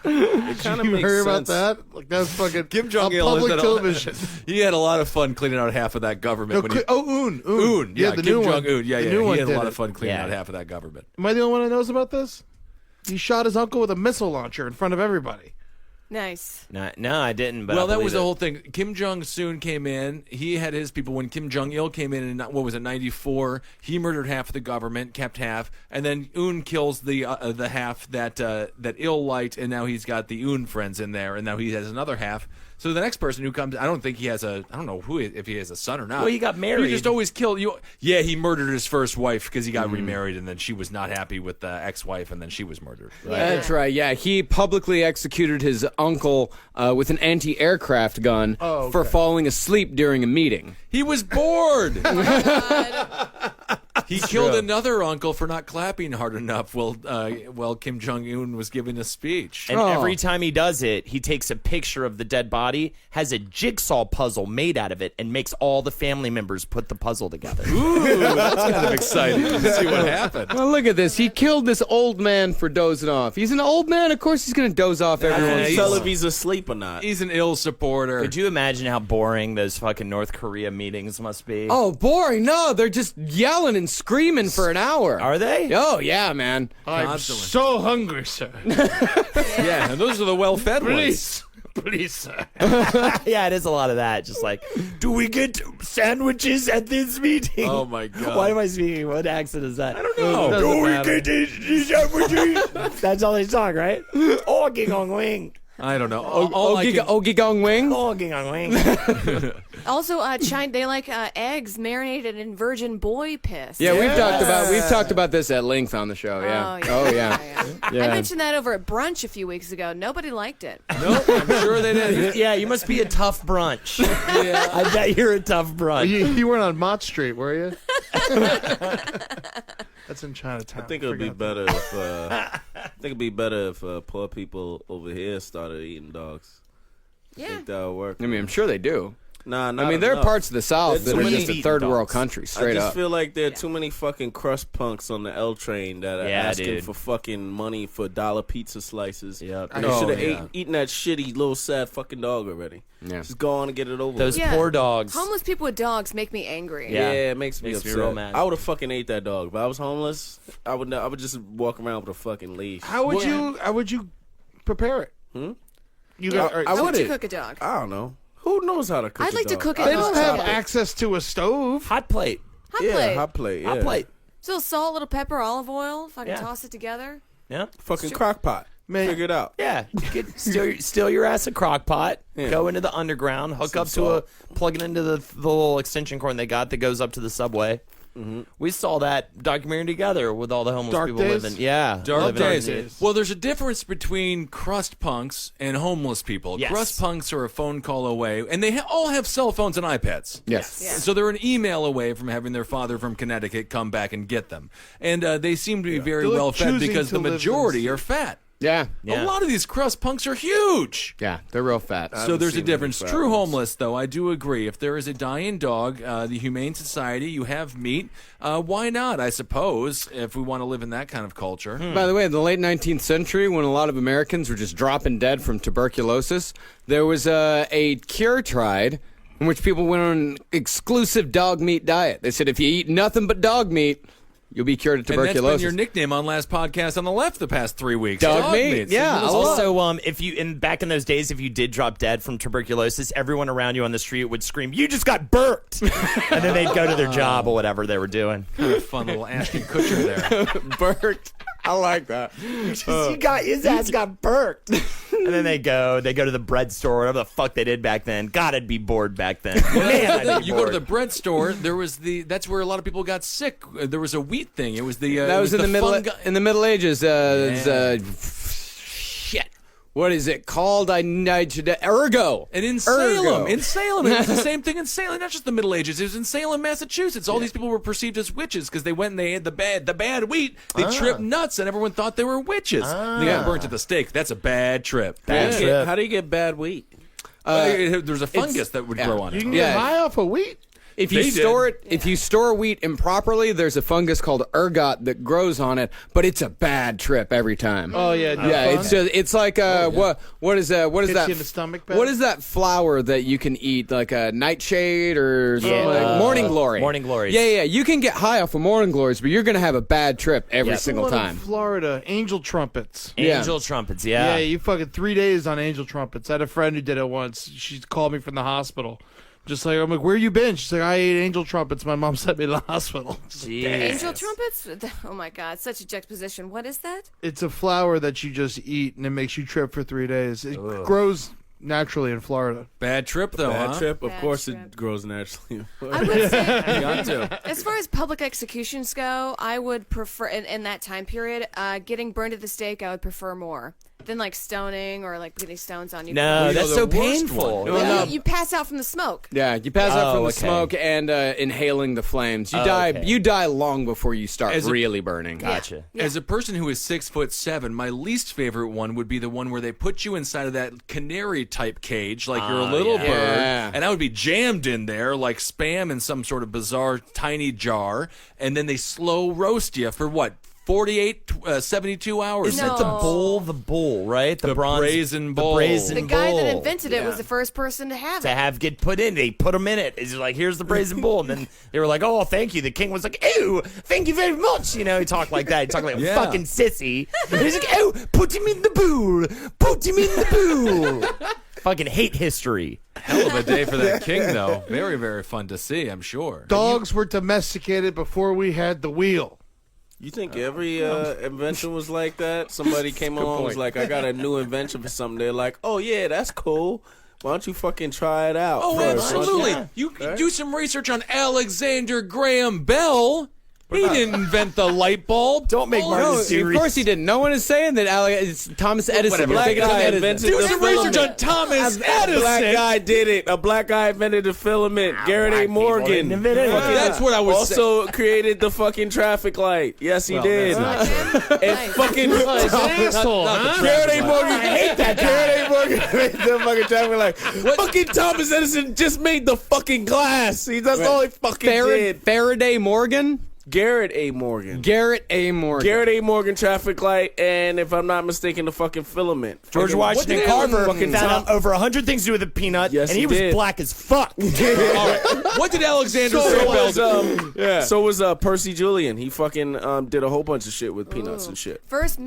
It kind of You makes heard sense. about that? Like that's fucking Kim Jong on Il public is television. He had a lot of fun cleaning out half of that government. when he, Un. Un, yeah, the Kim new Jong one. Un, yeah, The yeah, new one he had a did lot it. of fun cleaning Yeah. out half of that government. Am I the only one that knows about this? He shot his uncle with a missile launcher in front of everybody. nice. No, I didn't. But Well, I that was believe the it. whole thing. Kim Jong Un came in. He had his people. When Kim Jong Il came in what was it, 94? He murdered half of the government, kept half, and then Un kills the half that Il liked, and now he's got the Un friends in there, and now he has another half. So the next person who comes, I don't think he has I don't know if he has a son or not. Well, he got married. He just always killed you. Yeah, he murdered his first wife because he got remarried, and then she was not happy with the ex-wife, and then she was murdered. That's right. Yeah, he publicly executed his uncle with an anti-aircraft gun for falling asleep during a meeting. He was bored. He killed another uncle for not clapping hard enough while Kim Jong Un was giving a speech. And every time he does it, he takes a picture of the dead body, has a jigsaw puzzle made out of it, and makes all the family members put the puzzle together. Ooh, that's kind of exciting to see what happened. Well, look at this. He killed this old man for dozing off. He's an old man. Of course he's going to doze off every Can't once in a tell while. if he's asleep or not. He's an ill supporter. Could you imagine how boring those fucking North Korea meetings must be? Oh, boring. No, they're just yelling and screaming for an hour. Are they? Oh, yeah, man. I'm Constantly. so hungry, sir. Yeah, and those are the well-fed ones. Please, sir. Yeah, it is a lot of that. Just like, do we get sandwiches at this meeting? Oh my god! Why am I speaking? What accent is that? I don't know. Doesn't matter. sandwiches? That's all they talk, right? Oh, ging on wing. I don't know. All I can- Ogie Gong Wing? Oh, ging on wing. Also, China, they like eggs marinated in virgin boy piss. Yeah, we've talked about this at length on the show. Yeah. Oh, yeah. I mentioned that over at Brunch a few weeks ago. Nobody liked it. Nope, I'm sure they did. Yeah, you must be a tough brunch. Yeah, I bet you're a tough brunch. You weren't on Mott Street, were you? That's in Chinatown. I think it would be better if poor people over here started eating dogs. I Yeah. think that would work. I mean, I'm sure they do. Nah, I not mean, there are enough. parts of the South There's that are too just many a third world dogs. country, I straight just up. feel like there are too many fucking crust punks on the L train that are asking dude. for fucking money for dollar pizza slices. Yep. And they Oh, should have yeah. eaten that shitty little sad fucking dog already. Yeah. Just go on and get it over Those with. poor dogs. Homeless people with dogs make me angry. Yeah. It makes me Makes me upset. real mad. I would have fucking ate that dog. If I was homeless, I would just walk around with a fucking leash. How would you prepare it? You got. I How would would you it. cook a dog? I don't know. Who knows how to cook I'd a like to dog? cook it. They don't have Yeah. access to a stove. Hot plate. Hot Yeah, plate. hot plate. Yeah. Hot plate. So salt, little pepper, olive oil. If I can Yeah. toss it together. Yeah. Fucking crock pot. Man. Figure it out. Yeah, steal your ass a crock pot, Yeah. go into the underground, hook Some up salt. plug it into the little extension cord they got that goes up to the subway. We saw that documentary together with all the homeless Dark people Days? living. Yeah, Dark living on days. the- Well, there's a difference between crust punks and homeless people. Yes. Crust punks are a phone call away, and they all have cell phones and iPads. Yes. Yeah. So they're an email away from having their father from Connecticut come back and get them. And they seem to be very They're well fed choosing because to the live in majority the are fat. Yeah. Yeah. A lot of these crust punks are huge. Yeah, they're real fat. So there's a seen difference. any fat True ones. homeless, though, I do agree. If there is a dying dog, the Humane Society, you have meat. Why not, I suppose, if we want to live in that kind of culture. By the way, in the late 19th century, when a lot of Americans were just dropping dead from tuberculosis, there was a cure tried in which people went on an exclusive dog meat diet. They said if you eat nothing but dog meat, you'll be cured of And that's been tuberculosis. your nickname on last podcast on the left the past 3 weeks. Dog meat, yeah. Single as fuck. Also, if you back in those days, if you did drop dead from tuberculosis, everyone around you on the street would scream, "You just got burnt!" and then they'd go to their job or whatever they were doing. Fun little Ashton Kutcher there. Burnt. I like that. His ass got burnt. And then they go to the bread store, whatever the fuck they did back then. God, I'd be bored back then. Man, I'd be You go to bored. the bread store. That's where a lot of people got sick. There was a wheat thing. It was the That was in the Middle Ages. Yeah. Shit. What is it called? Ergo. And in Ergo. Salem, it was the same thing in Salem. Not just the Middle Ages. It was in Salem, Massachusetts. All these people were perceived as witches because they went and they had the bad wheat. They tripped nuts, and everyone thought they were witches. They got burnt at the stake. That's a bad trip. How do you get bad wheat? There's a fungus that would grow on You it. can Yeah. get high off of wheat. If you They store did. if you store wheat improperly, there's a fungus called ergot that grows on it, but it's a bad trip every time. Oh yeah, Yeah, it's like what is that? Hits you in the stomach bad? What is that flower that you can eat, like a nightshade or something Yeah. like morning glory? Morning glories. Yeah. You can get high off of morning glories, but you're gonna have a bad trip every single One in time. Florida, angel trumpets. Angel trumpets, Yeah, you fucking 3 days on angel trumpets. I had a friend who did it once. She called me from the hospital. Just like, I'm like, where you been? She's like, I ate angel trumpets. My mom sent me to the hospital. Angel trumpets? Oh my god, such a juxtaposition. What is that? It's a flower that you just eat, and it makes you trip for 3 days. It grows naturally in Florida. Bad trip, though, Bad huh? trip? Of Bad course trip. it grows naturally. I would say, Got to. as far as public executions go, I would prefer, in that time period, getting burned at the stake, I would prefer more than like stoning or like putting stones on you. No, that's the so worst painful. one. Well, you pass out from the smoke. Yeah, you pass out from the okay. smoke and inhaling the flames. You Oh, die. okay. You die long before you start As a- really burning. Gotcha. As a person who is 6'7", my least favorite one would be the one where they put you inside of that canary type cage, like you're a little bird, Yeah. and I would be jammed in there like Spam in some sort of bizarre tiny jar, and then they slow roast you for what? 72 hours. Isn't it No. the bull, right? The bronze, brazen the bull. brazen The guy that bull. invented it was the first person to have To it. have get put in, they put him in it. It's like, here's the brazen bull, and then they were like, "Oh, thank you." The king was like, "Oh, thank you very much." You know, he talked like that. He talked like a Yeah. fucking sissy. And he's like, "Oh, put him in the pool. Put him in the pool." Fucking hate history. Hell of a day for that king, though. Very, very fun to see, I'm sure. Dogs were domesticated before we had the wheel. You think every invention was like that? Somebody came along and was like, I got a new invention for something. They're like, oh, yeah, that's cool. Why don't you fucking try it out? Oh, first? absolutely. Yeah. You do some research on Alexander Graham Bell. He didn't invent the light bulb. Don't make No, Martin of serious. course he didn't. No one is saying that it's Thomas Edison. You're Black thinking of guy Edison. invented Do the some research filament. on Thomas A black Edison. guy did it. A black guy invented the filament. Garrett A. black people Morgan. didn't invent it. Fucking- That's what I was saying. Also created the fucking traffic light. Yes, he did. Nice. And fucking Asshole, huh? Garrett A. Morgan. I hate that guy. Garrett A. Morgan. the fucking traffic like, fucking Thomas Edison just made the fucking glass. That's all he fucking did. Faraday Morgan? Garrett A. Morgan. Garrett A. Morgan. Garrett A. Morgan traffic light, and if I'm not mistaken, the fucking filament. George Washington Carver found out over 100 things to do with a peanut, Yes, and he he was did. black as fuck. All right. What did Alexander Graham Bell do? So was Percy Julian. He fucking did a whole bunch of shit with peanuts and shit. First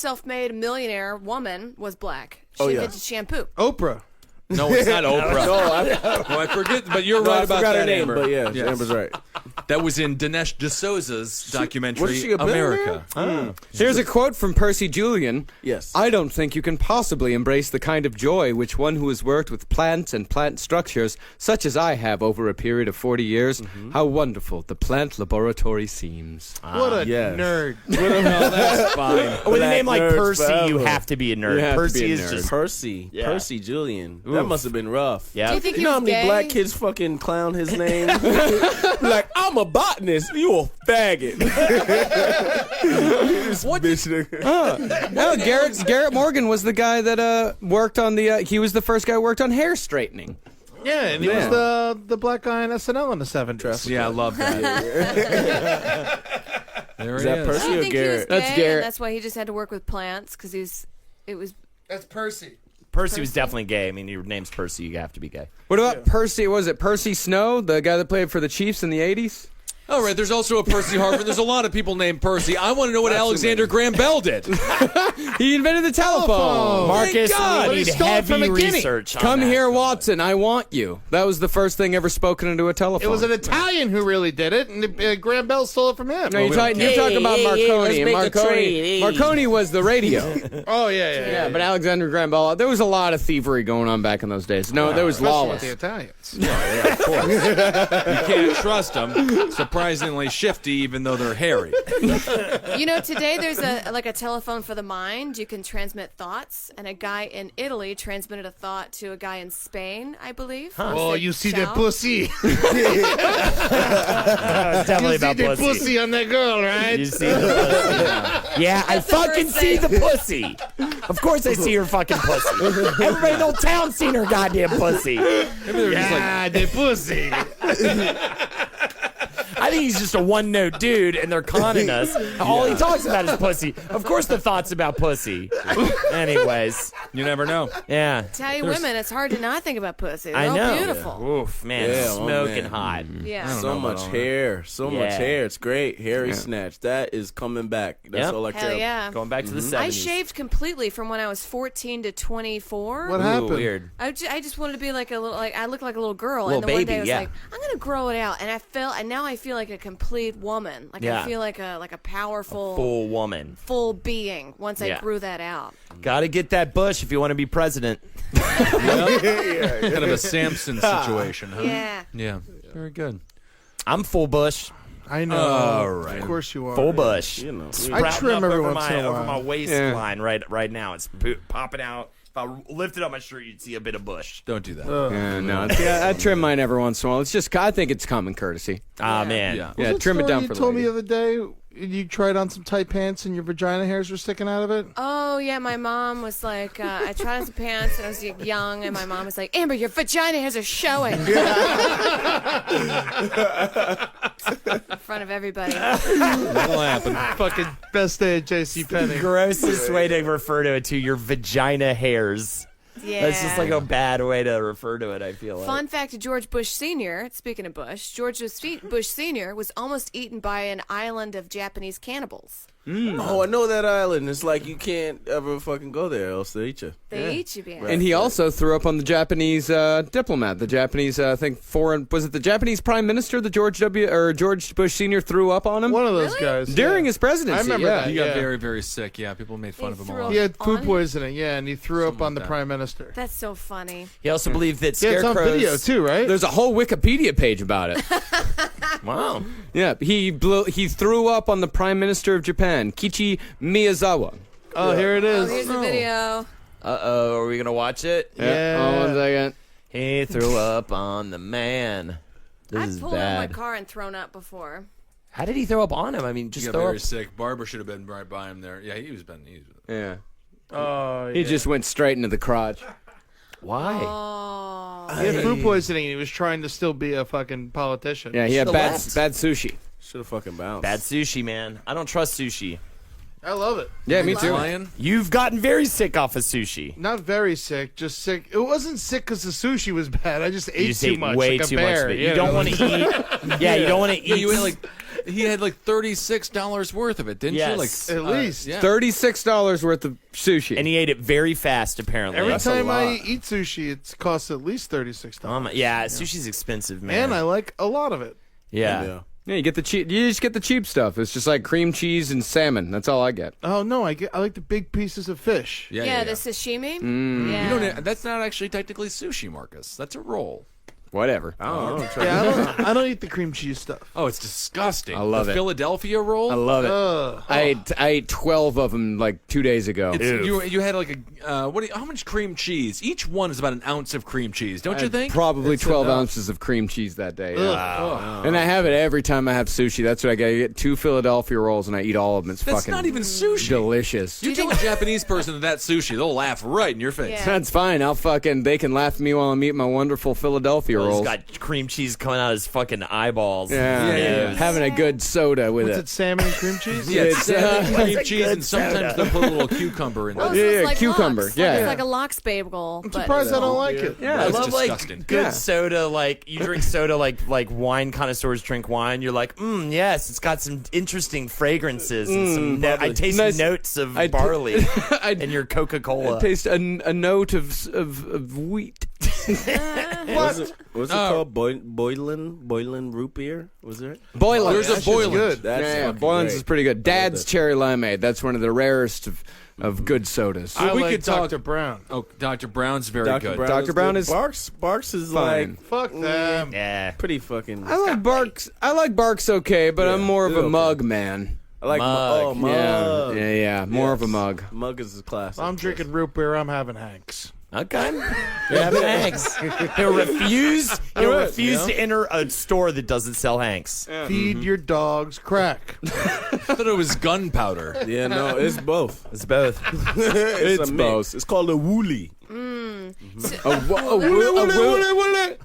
self-made millionaire woman was black. She Oh, yeah. invented shampoo. Oprah. No, it's not Oprah. No, I forget, but you're I right about forgot that, her name, Amber. but yeah, Yes. Amber's right. That was in Dinesh D'Souza's documentary, was she a billionaire? America. Here's a quote from Percy Julian. Yes. I don't think you can possibly embrace the kind of joy which one who has worked with plants and plant structures, such as I have over a period of 40 years, how wonderful the plant laboratory seems. What a yes. nerd. No, that's fine. With a name like nerds Percy, you forever. have to be a nerd. You have to Percy be a is nerd. just Percy. Yeah. Percy Julian. That must have been rough. yeah. Do you think You he know how was many gay? black kids fucking clown his name? Like, I'm a botanist. You a faggot. What did, No, Garrett Morgan was the guy that worked on the. He was the first guy who worked on hair straightening. Yeah, and he was the black guy in SNL in the 70s. yeah, I love that. There Is he that is. I Percy don't or think he was Garrett? gay, That's Garrett. and that's why he just had to work with plants because it was. That's Percy. Percy was definitely gay. I mean, your name's Percy. You have to be gay. What about Percy? Was it Percy Snow, the guy that played for the Chiefs in the 80s? All right, there's also a Percy Harvard. There's a lot of people named Percy. I want to know what Alexander Graham Bell did. He invented the telephone. Marcus, God. we He need stole it from heavy a guinea. research. On Come that. here, Watson. I want you. That was the first thing ever spoken into a telephone. It was an Italian who really did it, and Graham Bell stole it from him. No, you're talking about Marconi. And Marconi was the radio. Oh, yeah. Yeah, but Alexander Graham Bell, there was a lot of thievery going on back in those days. No, there was Especially lawless. with the Italians. You can't trust them. Surprisingly shifty, even though they're hairy. You know, today there's a telephone for the mind. You can transmit thoughts, and a guy in Italy transmitted a thought to a guy in Spain, I believe. Oh, you see Ciao. that pussy? It's definitely You see about the pussy. pussy on that girl, right? You see the pussy. Yeah, I That's the fucking first see thing. the pussy. Of course I see her fucking pussy. Everybody in the whole town seen her goddamn pussy. Yeah, the pussy. I think he's just a one-note dude, and they're conning us. All he talks about is pussy. Of course the thought's about pussy. Anyways, You never know. yeah. Italian women, it's hard to not think about pussy. They're I all know. beautiful. Oof, man, Yeah, oh, smoking man. hot. Yeah. So much hair. So much Yeah. hair. It's great. Hairy snatch. That is coming back. That's Yep. all I Hell care yeah. Going back to the 70s. I shaved completely from when I was 14 to 24. What Ooh, happened? weird. I just wanted to be like a little, like I looked like a little girl, Little and then one day baby, I was yeah. like, I'm gonna grow it out, and now I feel like a complete woman. Like Yeah. I feel like a powerful, Full woman. full being once I Yeah. grew that out. Gotta get that bush if you want to be president. Kind of a Samson situation, huh? Yeah. Yeah. Very good. I'm full bush. I know. All right. Of course you are. Full bush. You know. I Sprouting trim up every over once in a over while. my waistline right now. It's popping out. If I lifted up my shirt, you'd see a bit of bush. Don't do that. Yeah, no, I trim mine every once in a while. It's just, I think it's common courtesy. Ah, man. Yeah. Yeah, What's trim that it story down you for told me later. the other day you tried on some tight pants and your vagina hairs were sticking out of it. Oh yeah, my mom was like, I tried on some pants and I was young, and my mom was like, Amber, your vagina hairs are showing in front of everybody. That'll happen. Fucking best day at JCPenney. Grossest way to refer to it, to your vagina hairs. Yeah. That's just like a bad way to refer to it, I feel like. Fun fact: George Bush Sr. Speaking of Bush, George Bush Sr. was almost eaten by an island of Japanese cannibals. Oh, I know that island. It's like you can't ever fucking go there, else they eat you. They eat you, man. And he also threw up on the Japanese diplomat, the Japanese, I think, was it the Japanese Prime Minister that George Bush Sr. threw up on him? One of those guys. During yeah. his presidency, I remember yeah. that. He got Yeah. very, very sick. Yeah, people made fun They of him a threw lot. He had food On him? poisoning, yeah, and he threw up on the like that. prime minister. That's so funny. He also believed that Yeah, it's on scarecrows. video too, right? There's a whole Wikipedia page about it. Wow. Yeah, he threw up on the Prime Minister of Japan, Kichi Miyazawa. Oh, here it Oh, is. here's the video. Uh-oh, are we going to watch it? Yeah. Oh, 1 second. He threw up on the man. This I've is pulled out of my bad. car and thrown up before. How did he throw up on him? I mean, He just got throw very up. sick. Barbara should have been right by him there. Yeah, he was. Yeah. Oh, He yeah. just went straight into the crotch. Why? Oh. He had food poisoning and he was trying to still be a fucking politician. Yeah, he had Should've bad left. sushi. Should have fucking bounced. Bad sushi, man. I don't trust sushi. I love it. Yeah, me too. Lion. You've gotten very sick off of sushi. Not very sick, just sick. It wasn't sick because the sushi was bad. I just ate You just too ate much, way like a too bear. much of it. You know? don't want to eat. Yeah, you don't want to eat. Yeah, you ate like he had like $36 worth of it, didn't Yes. you? At least. yeah. $36 worth of sushi. And he ate it very fast, apparently. Every That's a time I lot. eat sushi, it costs at least $36. Yeah, sushi's expensive, man. And I like a lot of it. yeah. Yeah, you get the cheap. You just get the cheap stuff. It's just like cream cheese and salmon. That's all I get. Oh no, I like the big pieces of fish. Yeah, the sashimi. Mm. Yeah. You don't. That's not actually technically sushi, Marcus. That's a roll. Whatever. I don't know. Try Yeah, I don't eat the cream cheese stuff. Oh, it's disgusting. I love the it. Philadelphia roll. I love it. Ugh. I ate 12 of them like 2 days ago. You had like a how much cream cheese? Each one is about an ounce of cream cheese, don't you think? Probably 12 ounces of cream cheese that day. Yeah. And I have it every time I have sushi. That's what I get. I get 2 Philadelphia rolls and I eat all of them. It's That's fucking not even sushi. delicious. You tell a Japanese person that sushi, they'll laugh right in your face. Yeah. That's fine. They can laugh at me while I'm eating my wonderful Philadelphia He's rolls. got cream cheese coming out of his fucking eyeballs. Yeah. Having a good soda with What's it. it, salmon and cream cheese? Yeah, It's, salmon, cream That's a cheese, good and sometimes soda. they'll put a little cucumber in Oh, there. so Yeah, it's like cucumber, lox. yeah. It's like a lox bagel. I'm but surprised I don't like it. Yeah, I That's love disgusting. like good Yeah. soda. Like you drink soda, like wine connoisseurs drink wine. You're like, yes, it's got some interesting fragrances and some. I taste Nice. notes of I t- barley I in your Coca-Cola. taste a note of wheat. What's it called? Boiling root beer? Was there? Boiling. There's a boiling. Good. That's Yeah, fucking Boylan's great. is pretty good. Dad's that. cherry limeade. That's one of the rarest of good sodas. I we like could talk- Dr. Brown. Oh, Dr. Brown's very Dr. good. Brown Dr. Brown good. is Barks is fine. like Fuck them. Yeah. pretty fucking. I like Barks. I like Barks okay, but I'm more of a okay. mug man. I like Mug. mug. Yeah. More of a mug. Mug is a classic. I'm drinking root beer. I'm having Hanks. Okay. You're having Hanks. He'll refuse. He'll refuse to enter a store that doesn't sell Hanks. Feed your dogs crack. I thought it was gunpowder. Yeah, no, it's both. It's both. It's It's a both. mix. It's called a woolly. A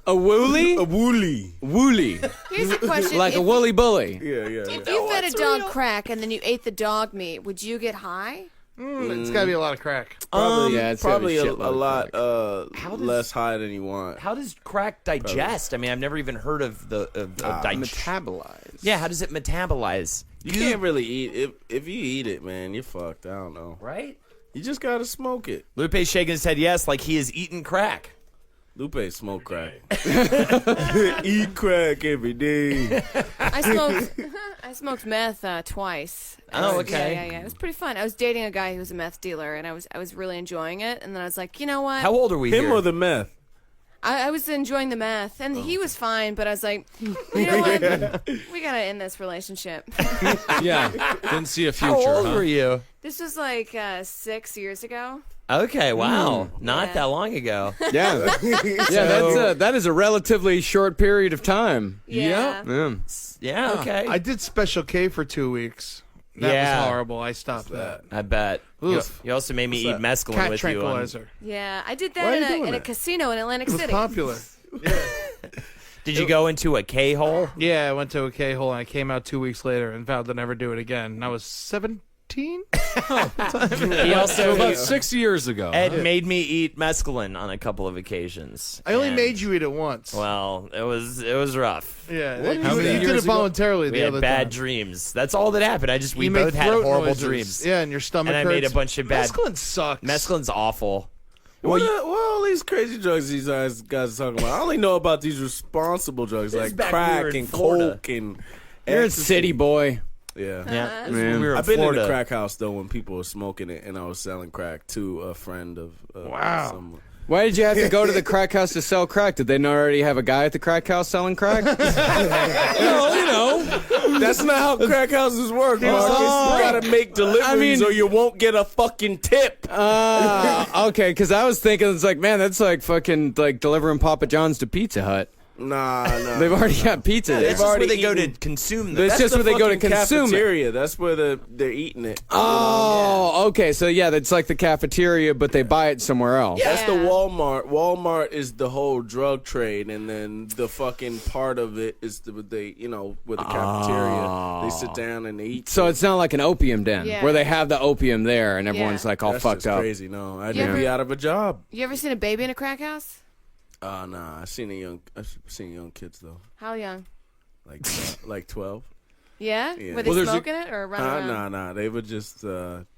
woolly? A woolly. Woolly. Here's a question: Like a woolly bully. Yeah, yeah. If you fed a dog crack and then you ate the dog meat, would you get high? It's got to be a lot of crack. Probably, yeah, it's gotta probably be a shitload of lot How does- less high than you want. How does crack digest? I mean, I've never even heard of the Metabolize. Yeah, how does it metabolize? You can't really eat if you eat it, man. You're fucked. I don't know. Right? You just gotta smoke it. Lupe's shaking his head yes, like he has eaten crack. Lupe smoke crack. Eat crack every day. I smoked meth twice. Oh, okay. Yeah. It was pretty fun. I was dating a guy who was a meth dealer, and I was really enjoying it. And then I was like, you know what? How old are we Him here? or the meth? I was enjoying the meth, and he was fine. But I was like, you know what? We gotta end this relationship. Yeah, didn't see a future. How old huh? were you? This was like 6 years ago. Okay, wow. Not Yeah. that long ago. Yeah. That is a relatively short period of time. Yeah. Yeah. Yeah, okay. I did Special K for 2 weeks. That Yeah. was horrible. I stopped that. I bet. Oof. You also made me eat mescaline Cat with you. tranquilizer. Yeah, I did Why are you that doing in a that? casino in Atlantic It was City. popular. Did you go into a K-hole? Yeah, I went to a K-hole and I came out 2 weeks later and vowed to never do it again. And I was 17? He also, About 6 years ago. Ed made me eat mescaline on a couple of occasions. I only And, made you eat it once. Well, it was rough. Yeah, How you many did years it ago? voluntarily We the had other bad time. dreams. That's all that happened. We You make both had throat horrible noises. dreams. Yeah, and your stomach And I made a hurts. bunch of bad. Mescaline sucks. Mescaline's awful. What are all these crazy drugs these guys are talking about? I only know about these responsible drugs This like is back when we were crack in and Florida. coke and You're a ecstasy. city boy. Yeah. Yeah, this is Man. when we were in I've been Florida. in the crack house though when people were smoking it and I was selling crack to a friend of Wow. someone. Why did you have to go to the crack house to sell crack? Did they not already have a guy at the crack house selling crack? That's not how crack houses work, Marcus. You gotta make deliveries or you won't get a fucking tip. Okay, because I was thinking, it's like, man, that's like fucking like delivering Papa John's to Pizza Hut. Nah. They've already got pizza there. That's just where they go to consume them. That's just where they go to consume it. Cafeteria. That's where they're eating it. Oh, okay. So yeah, that's like the cafeteria, but they buy it somewhere else. That's the Walmart. Walmart is the whole drug trade, and then the fucking part of it is with the cafeteria. They sit down and they eat. So it's not like an opium den where they have the opium there, and everyone's like all That's fucked just up. Crazy. No, I'd be out of a job. You ever seen a baby in a crack house? Nah. I've seen young kids though. How young? Like 12. Yeah? Were they smoking it or running around? Nah. They were just.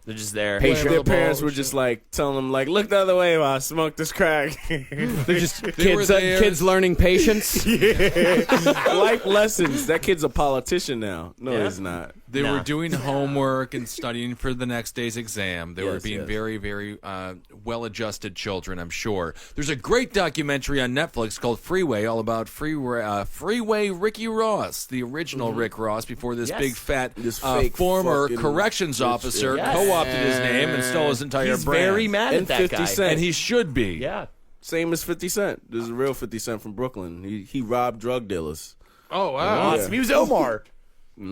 They're just there. Their parents were just like telling them like, look the other way while I smoke this crack. They're just kids learning patience. Life lessons. That kid's a politician now. No, he's not. They were doing homework and studying for the next day's exam. They were being very, very well-adjusted children, I'm sure. There's a great documentary on Netflix called Freeway, all about Freeway Ricky Ross, the original Rick Ross, before this big fat fake former fucking corrections officer co-opted his name and stole his entire He's brand. very mad at that 50 guy. Cent. And he should be. Yeah. Same as 50 Cent. There's a real 50 Cent from Brooklyn. He robbed drug dealers. Oh, wow. Awesome. He was Omar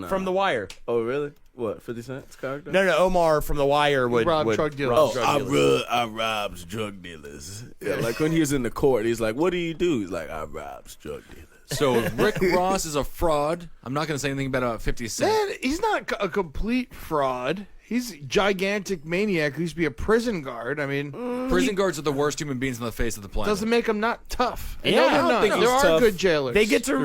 from The Wire. Oh, really? What, 50 Cent's character? No, Omar from The Wire would rob drug dealers. rob drug dealers. I robbed drug dealers. Yeah, like when he was in the court, he's like, what do you do? He's like, I robbed drug dealers. So Rick Ross is a fraud. I'm not going to say anything about 50 Cent. Man, he's not a complete fraud. He's a gigantic maniac who used to be a prison guard. I mean, Prison guards are the worst human beings on the face of the planet. doesn't make him not tough. Yeah, No, I they're don't not. think There he's are tough. good jailers. They get to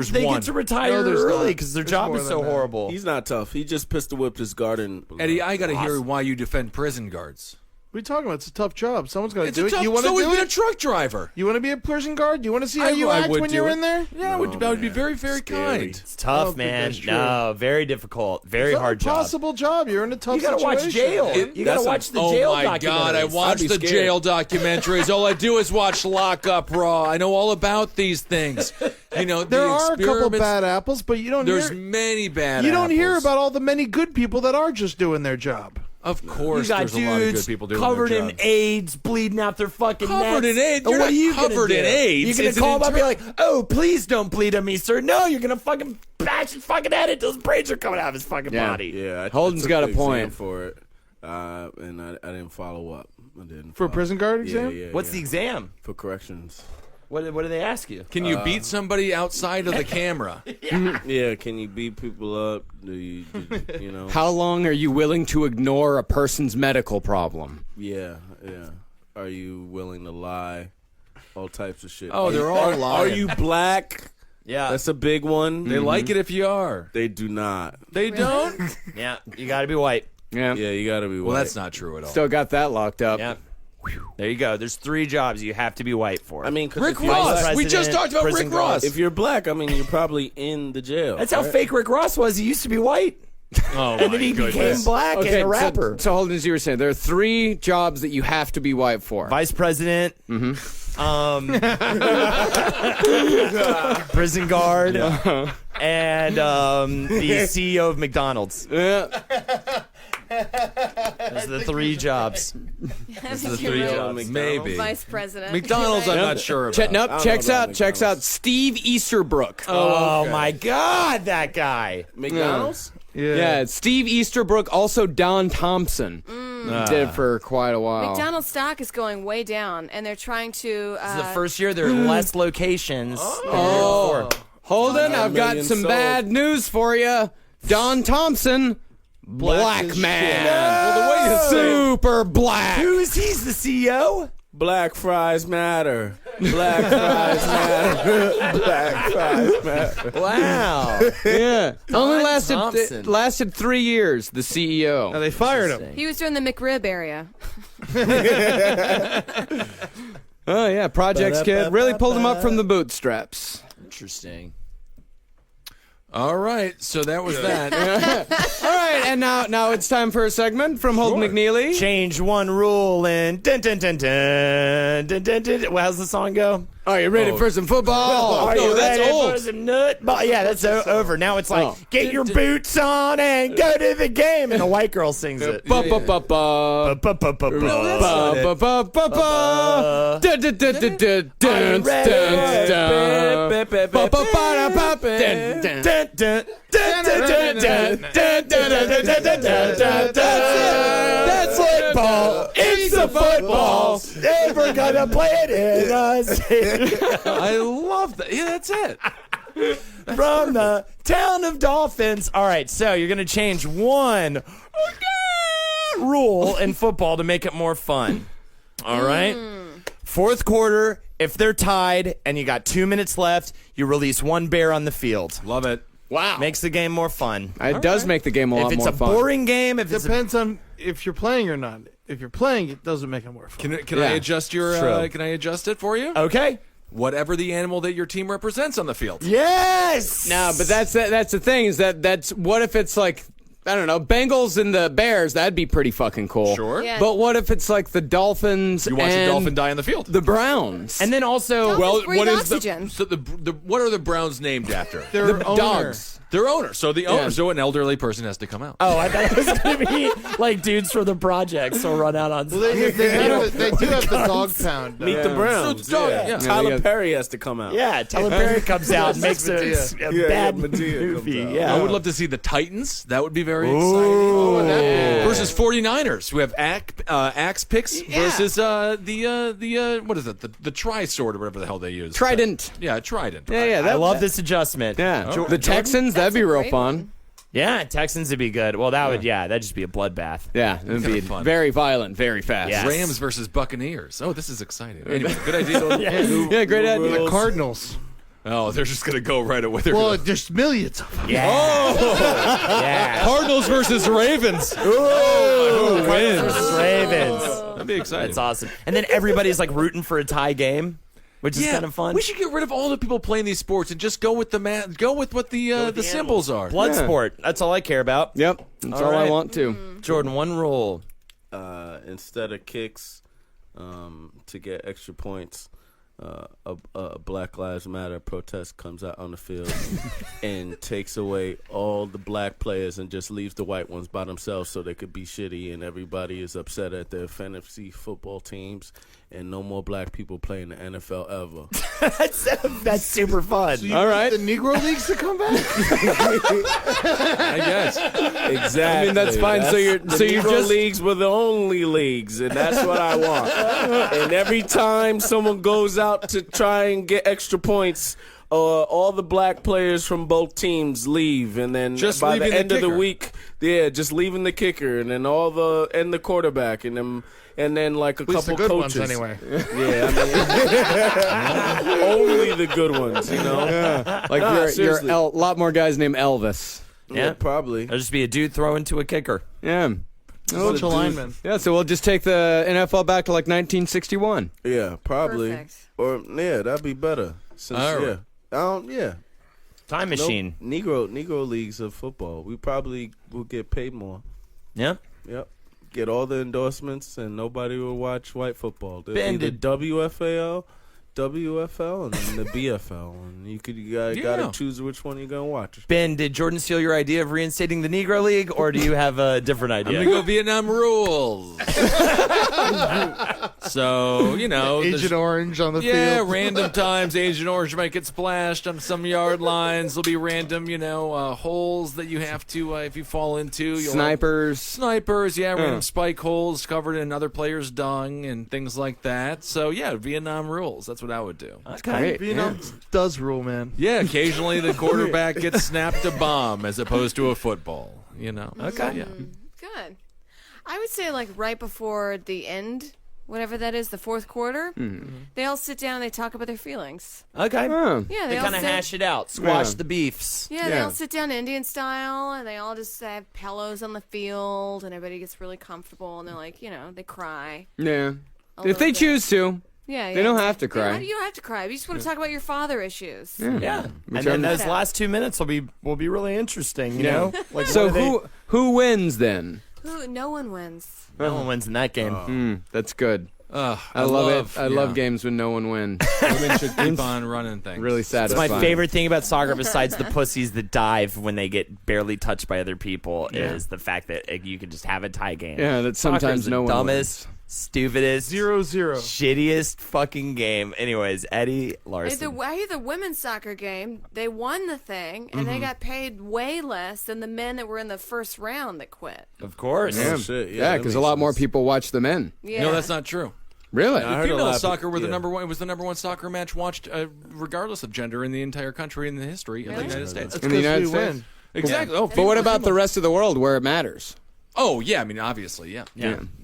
retire No, there's early not. because their There's job more is than so that. horrible. He's not tough. He just pistol whipped his guard and Eddie, I got to hear why you defend prison guards. What are you talking about? It's a tough job. Someone's got to It's do a it. tough, You want to so do is being a it? truck driver. You want to be a prison guard? You want to see how I you act would when do you're it. in there? Yeah, I would be very, very kind. It's tough, think man. that's true. No, very difficult. Very It's hard an impossible job. You're in a tough You gotta watch situation. jail. You gotta watch the jail Oh my God, I documentaries. watch I'd be the scared. jail documentaries. All I do is watch Lock Up Raw. I know all about these things. You know, There the are a couple experiments- bad apples, but you don't There's hear. many bad You don't hear apples. about all the many good people that are just doing their job. Of You course, got there's a lot of good dudes people doing covered their in job. AIDS, bleeding out their fucking Covered necks. in AIDS? And You're what not are you gonna covered in do? AIDS. You're gonna It's an call them up and be inter- like, "Oh, please don't bleed on me, sir." No, you're gonna fucking bash his fucking head until his brains are coming out of his fucking body. Yeah, I Holden's took got the a point. exam for it, and I didn't follow up. I didn't For a follow- prison guard exam? Yeah, What's the exam? for corrections? What do they ask you? Can you beat somebody outside of the camera? Yeah, can you beat people up? Do you know? How long are you willing to ignore a person's medical problem? Yeah. Are you willing to lie? All types of shit. Oh, they're all Are lying. you black? Yeah, That's a big one. They like it if you are. They do not. They don't? yeah. You got to be white. Yeah. Yeah, you gotta be white. Well, that's not true at all. Still got that locked up. Yeah. There you go. There's 3 jobs you have to be white for. I mean, 'cause Rick if you're Ross. black- We just talked about prison Rick guard. Ross. If you're black, I mean, you're probably in the jail. That's how right? fake Rick Ross was. He used to be white, Oh, and then he became black and a rapper. So Holden, as you were saying, there are 3 jobs that you have to be white for. Vice president, prison guard, and the CEO of McDonald's. Yeah. Those are the 3 jobs. Those are the 3 jobs. Maybe. Vice president. McDonald's, I'm Right? not sure about. Checks know out. about Checks out. McDonald's. Steve Easterbrook. Oh my God, that guy! McDonald's. Yeah, Steve Easterbrook. Also, Don Thompson did it for quite a while. McDonald's stock is going way down, and they're trying to. This is the first year there are less locations than the year before. Holden, I've got million some sold. bad news for you. Don Thompson, black as man. shit. Well, the way you say it, Super black. He's the CEO? Black fries matter. Black fries matter. Black fries matter. Wow. Yeah, only Thompson. lasted 3 years. The CEO. Now they fired him. He was doing the McRib area. Oh yeah, Projects Kid really pulled him up from the bootstraps. Interesting. All right, so that was that. All right, and now it's time for a segment from Holden McNeely. Change one rule and dun dun dun dun dun dun dun. Well, how's the song go? Are you ready for some football? Are you that's ready old. for some nut ball? Yeah, that's over. Now it's like, get your boots on and go to the game. And the white girl sings it. Ba-ba-ba-ba. Ba-ba-ba-ba-ba. Dun-dun-dun-dun-dun. That's football. It's a football. And we're gonna play it in us. I love that. Yeah, that's it. From the town of Dolphins. All right, so you're gonna change one rule in football to make it more fun. All right. Fourth quarter, if they're tied and you got 2 minutes left, you release one bear on the field. Love it. Wow. Makes the game more fun. It does make the game a lot If it's more a fun. boring game, if it's a, Depends on if you're playing or not. If you're playing, it doesn't make it more fun. Can I adjust your? True. Can I adjust it for you? okay. Whatever the animal that your team represents on the field. Yes. No, but that's the thing is that's what if it's like, I don't know, Bengals and the Bears, that'd be pretty fucking cool. Sure. Yeah. But what if it's like the Dolphins You watch a and dolphin die on the field. the Browns? And then also, Dolphins breathe what is oxygen. so the what are the Browns named after? Their the owner. dogs. Their owner. So the owner. Yeah. So an elderly person has to come out. oh, I thought it was going to be like dudes for the projects will run out on. Well, they do have the dog pound. Meet the Browns. So it's dog- yeah. Tyler Yeah. Perry has to come out. Yeah, Tyler Perry comes out and makes a Yeah, bad Medea comes movie. out. Yeah, I would love to see the Titans. That would be very exciting. Versus 49ers, who have axe picks versus the what is it? The tri-sword or whatever the hell they use. Trident. Yeah, trident. Yeah. I love this adjustment. Yeah. The Texans, that'd be a real great fun. one. Yeah, Texans would be good. Well, that would, that'd just be a bloodbath. Yeah, it would be fun. very violent, very fast. Yeah. Rams versus Buccaneers. Oh, this is exciting. Anyway, good idea. Yeah, great idea. The Cardinals. Oh, they're just gonna go right away. They're Well, gonna- there's millions of them. Yeah. Cardinals versus Ravens. Versus Ravens. That'd be exciting. That's awesome. And then everybody's like rooting for a tie game, which is kind of fun. We should get rid of all the people playing these sports and just go with go with what the symbols are. Blood sport. That's all I care about. Yep, that's all, All I right. want to. Jordan, one rule. Instead of kicks, to get extra points, a Black Lives Matter protest comes out on the field and takes away all the black players and just leaves the white ones by themselves so they could be shitty, and everybody is upset at their fantasy football teams, and no more black people playing the NFL ever. That's super fun. All right. The Negro Leagues to come back? I guess. Exactly. I mean, that's fine. So you're Negro just leagues were the only leagues, and that's what I want. And every time someone goes out to try and get extra points, all the black players from both teams leave, and then Just by the leaving the end of the kicker. week, just leaving the kicker, and then the quarterback, and then like a At least the couple good coaches. ones, anyway. Yeah, I mean, only the good ones, you know. like Nah, you're seriously. a lot more guys named Elvis. Yeah, probably. There'll just be a dude throwing to a kicker. Yeah. Bunch of linemen. Yeah, so we'll just take the NFL back to like 1961. Yeah, probably. Perfect. Or that'd be better. Since, All right. Time machine. Negro leagues of football. We probably will get paid more. Yeah. Yep. Get all the endorsements, and nobody will watch white football. There'll Ben, be the did- WFL, and then the BFL, and you gotta choose which one you're gonna watch. Ben, did Jordan steal your idea of reinstating the Negro League, or do you have a different I'm idea? gonna go Vietnam rules. So Agent Orange on the yeah, field. random times Agent Orange might get splashed on some yard lines. There'll be random, holes that you have to if you fall into. You'll Snipers. random spike holes covered in other players' dung and things like that. So yeah, Vietnam rules. That's what I would do. Great. Vietnam does rule, man. Yeah, occasionally the quarterback gets snapped a bomb as opposed to a football. Okay. Yeah. Good. I would say like right before the end, whatever that is, the fourth quarter, they all sit down and they talk about their feelings. Okay. Oh. Yeah, They all kind of sit- hash it out, squash Yeah. the beefs. Yeah, they Yeah. all sit down Indian style, and they all just have pillows on the field, and everybody gets really comfortable, and they're like, they cry. Yeah. A If little they bit. choose to. Yeah, They don't have to cry. You don't have to cry. You just want to talk about your father issues. Yeah. And then those last 2 minutes will be really interesting, you know? Like, So who wins then? No one wins. No one wins in that game. That's good. I love it. I love games when no one wins. Women should keep on running things. Really satisfying. My favorite thing about soccer, besides the pussies that dive when they get barely touched by other people, is the fact that you can just have a tie game. Yeah, that sometimes Soccer's no the one dumbest, stupidest, 0-0. shittiest fucking game. Anyways, Eddie Larson. The women's soccer game, they won the thing, and they got paid way less than the men that were in the first round that quit. Of course. Yeah, shit. yeah, because a lot more people watch the men. Yeah. No, that's not true. Really? I heard a Female lot of soccer people- were the yeah. number one. It was the number one soccer match watched, regardless of gender, in the entire country in the history of the United States. That's In the because United we States? win. Exactly. Oh, But what about the rest of the world where it matters? Oh, yeah. I mean, obviously, yeah.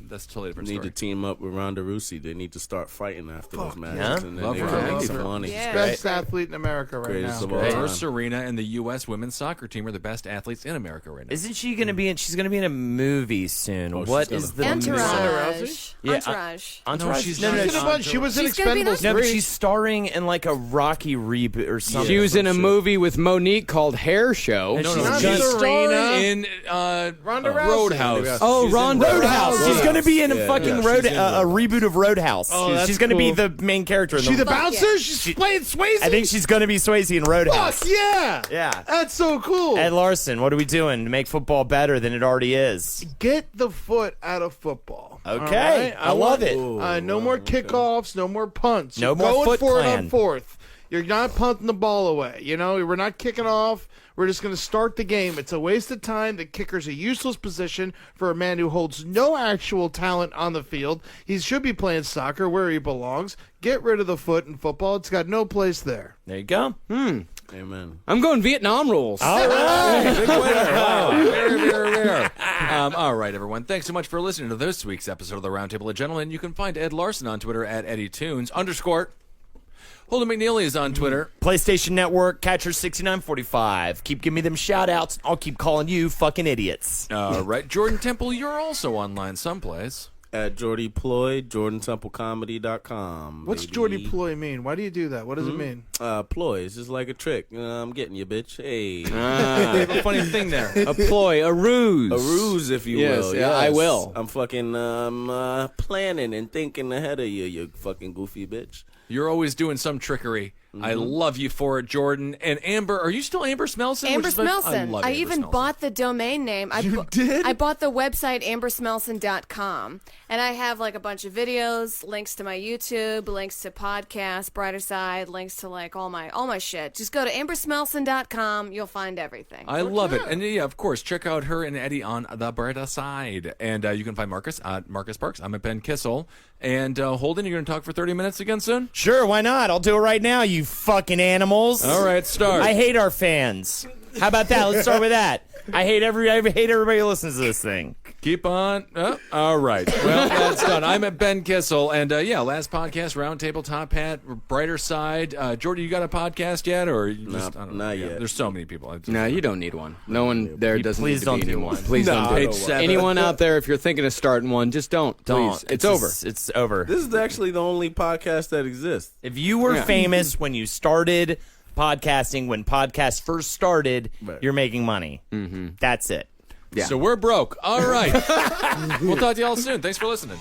That's a totally different Need story. to team up with Ronda Rousey. They need to start fighting after those matches, yeah. and then Love they her. can make Love some her. money. Yeah. Best athlete in America right Greatest now. of all Her, time. Serena, and the U.S. women's soccer team are the best athletes in America right now. Isn't she going to be in? She's going to be in a movie soon. Oh, What she's is gonna the film Entourage. Yeah, Entourage. Entourage? she's no, not. no, She's in a bunch. She was in She's gonna be in Expendables the- no, but 3. she's starring in like a Rocky reboot or something. She was in a shit. movie with Monique called Hair Show. And No, she's no, not she's Serena. starring in Ronda Rousey. Roadhouse. Oh, She's in Ronda Roadhouse. Rousey. She's going to be in a Yeah, fucking yeah, road she's in a reboot of Roadhouse. Oh, that's she's going to be cool. the main character. In She the Fuck bouncer? yeah. She's playing Swayze? I think she's going to be Swayze in Roadhouse. Fuck yeah! Yeah. That's so cool. Ed Larson, what are we doing to make football better than it already is? Get the foot out of football. Okay, All right? I love it. No more kickoffs, no more punts. No You're more going Foot for it Clan. on fourth. You're not punting the ball away. You know, we're not kicking off. We're just going to start the game. It's a waste of time. The kicker's a useless position for a man who holds no actual talent on the field. He should be playing soccer where he belongs. Get rid of the foot in football. It's got no place there. There you go. Amen. I'm going Vietnam rules. All right. Big winner. Wow. Very, very rare. All right, everyone. Thanks so much for listening to this week's episode of the Roundtable of Gentlemen. You can find Ed Larson on Twitter at EddieTunes _ Holden McNeely is on Twitter. PlayStation Network, Catcher6945. Keep giving me them shout outs. I'll keep calling you fucking idiots. All right. Jordan Temple, you're also online someplace. At Jordy Ploy, JordanTempleComedy.com. What's baby. Jordy Ploy mean? Why do you do that? What does it mean? Ploy. It's just like a trick. I'm getting you, bitch. Hey. They have a funny thing there. A ploy, a ruse. A ruse, if you Yes, will. yeah, I will. I'm fucking planning and thinking ahead of you, you fucking goofy bitch. You're always doing some trickery. I love you for it, Jordan. And Amber, are you still Amber Smelson? Amber Which is my- Smelson. love I Amber even Smelson. bought the domain name. You did? I bought the website ambersmelson.com. And I have like a bunch of videos, links to my YouTube, links to podcasts, Brighter Side, links to like all my shit. Just go to ambersmelson.com. You'll find everything. I love it. And yeah, of course, check out her and Eddie on the Brighter Side. And you can find Marcus at Marcus Parks. I'm at Ben Kissel. And Holden, you're going to talk for 30 minutes again soon? Sure, why not? I'll do it right now, you fucking animals. All right, start. I hate our fans. How about that? Let's start with that. I hate everybody who listens to this thing. Keep on. Oh, all right. Well, that's done. I'm at Ben Kissel. And yeah, last podcast, Roundtable, Top Hat, Brighter Side. Jordy, you got a podcast yet? Or you just, I don't know. Not Yeah, yet. there's so many people. I just- No, you don't need one. No one there doesn't please need to don't be do anyone. one. Please don't do Page it. 7. Anyone out there, if you're thinking of starting one, just don't. Please. It's over. It's over. This is actually the only podcast that exists. If you were famous when you started podcasting, when podcasts first started, Right. you're making money. Mm-hmm. That's it. Yeah. So we're broke. All right. We'll talk to y'all soon. Thanks for listening.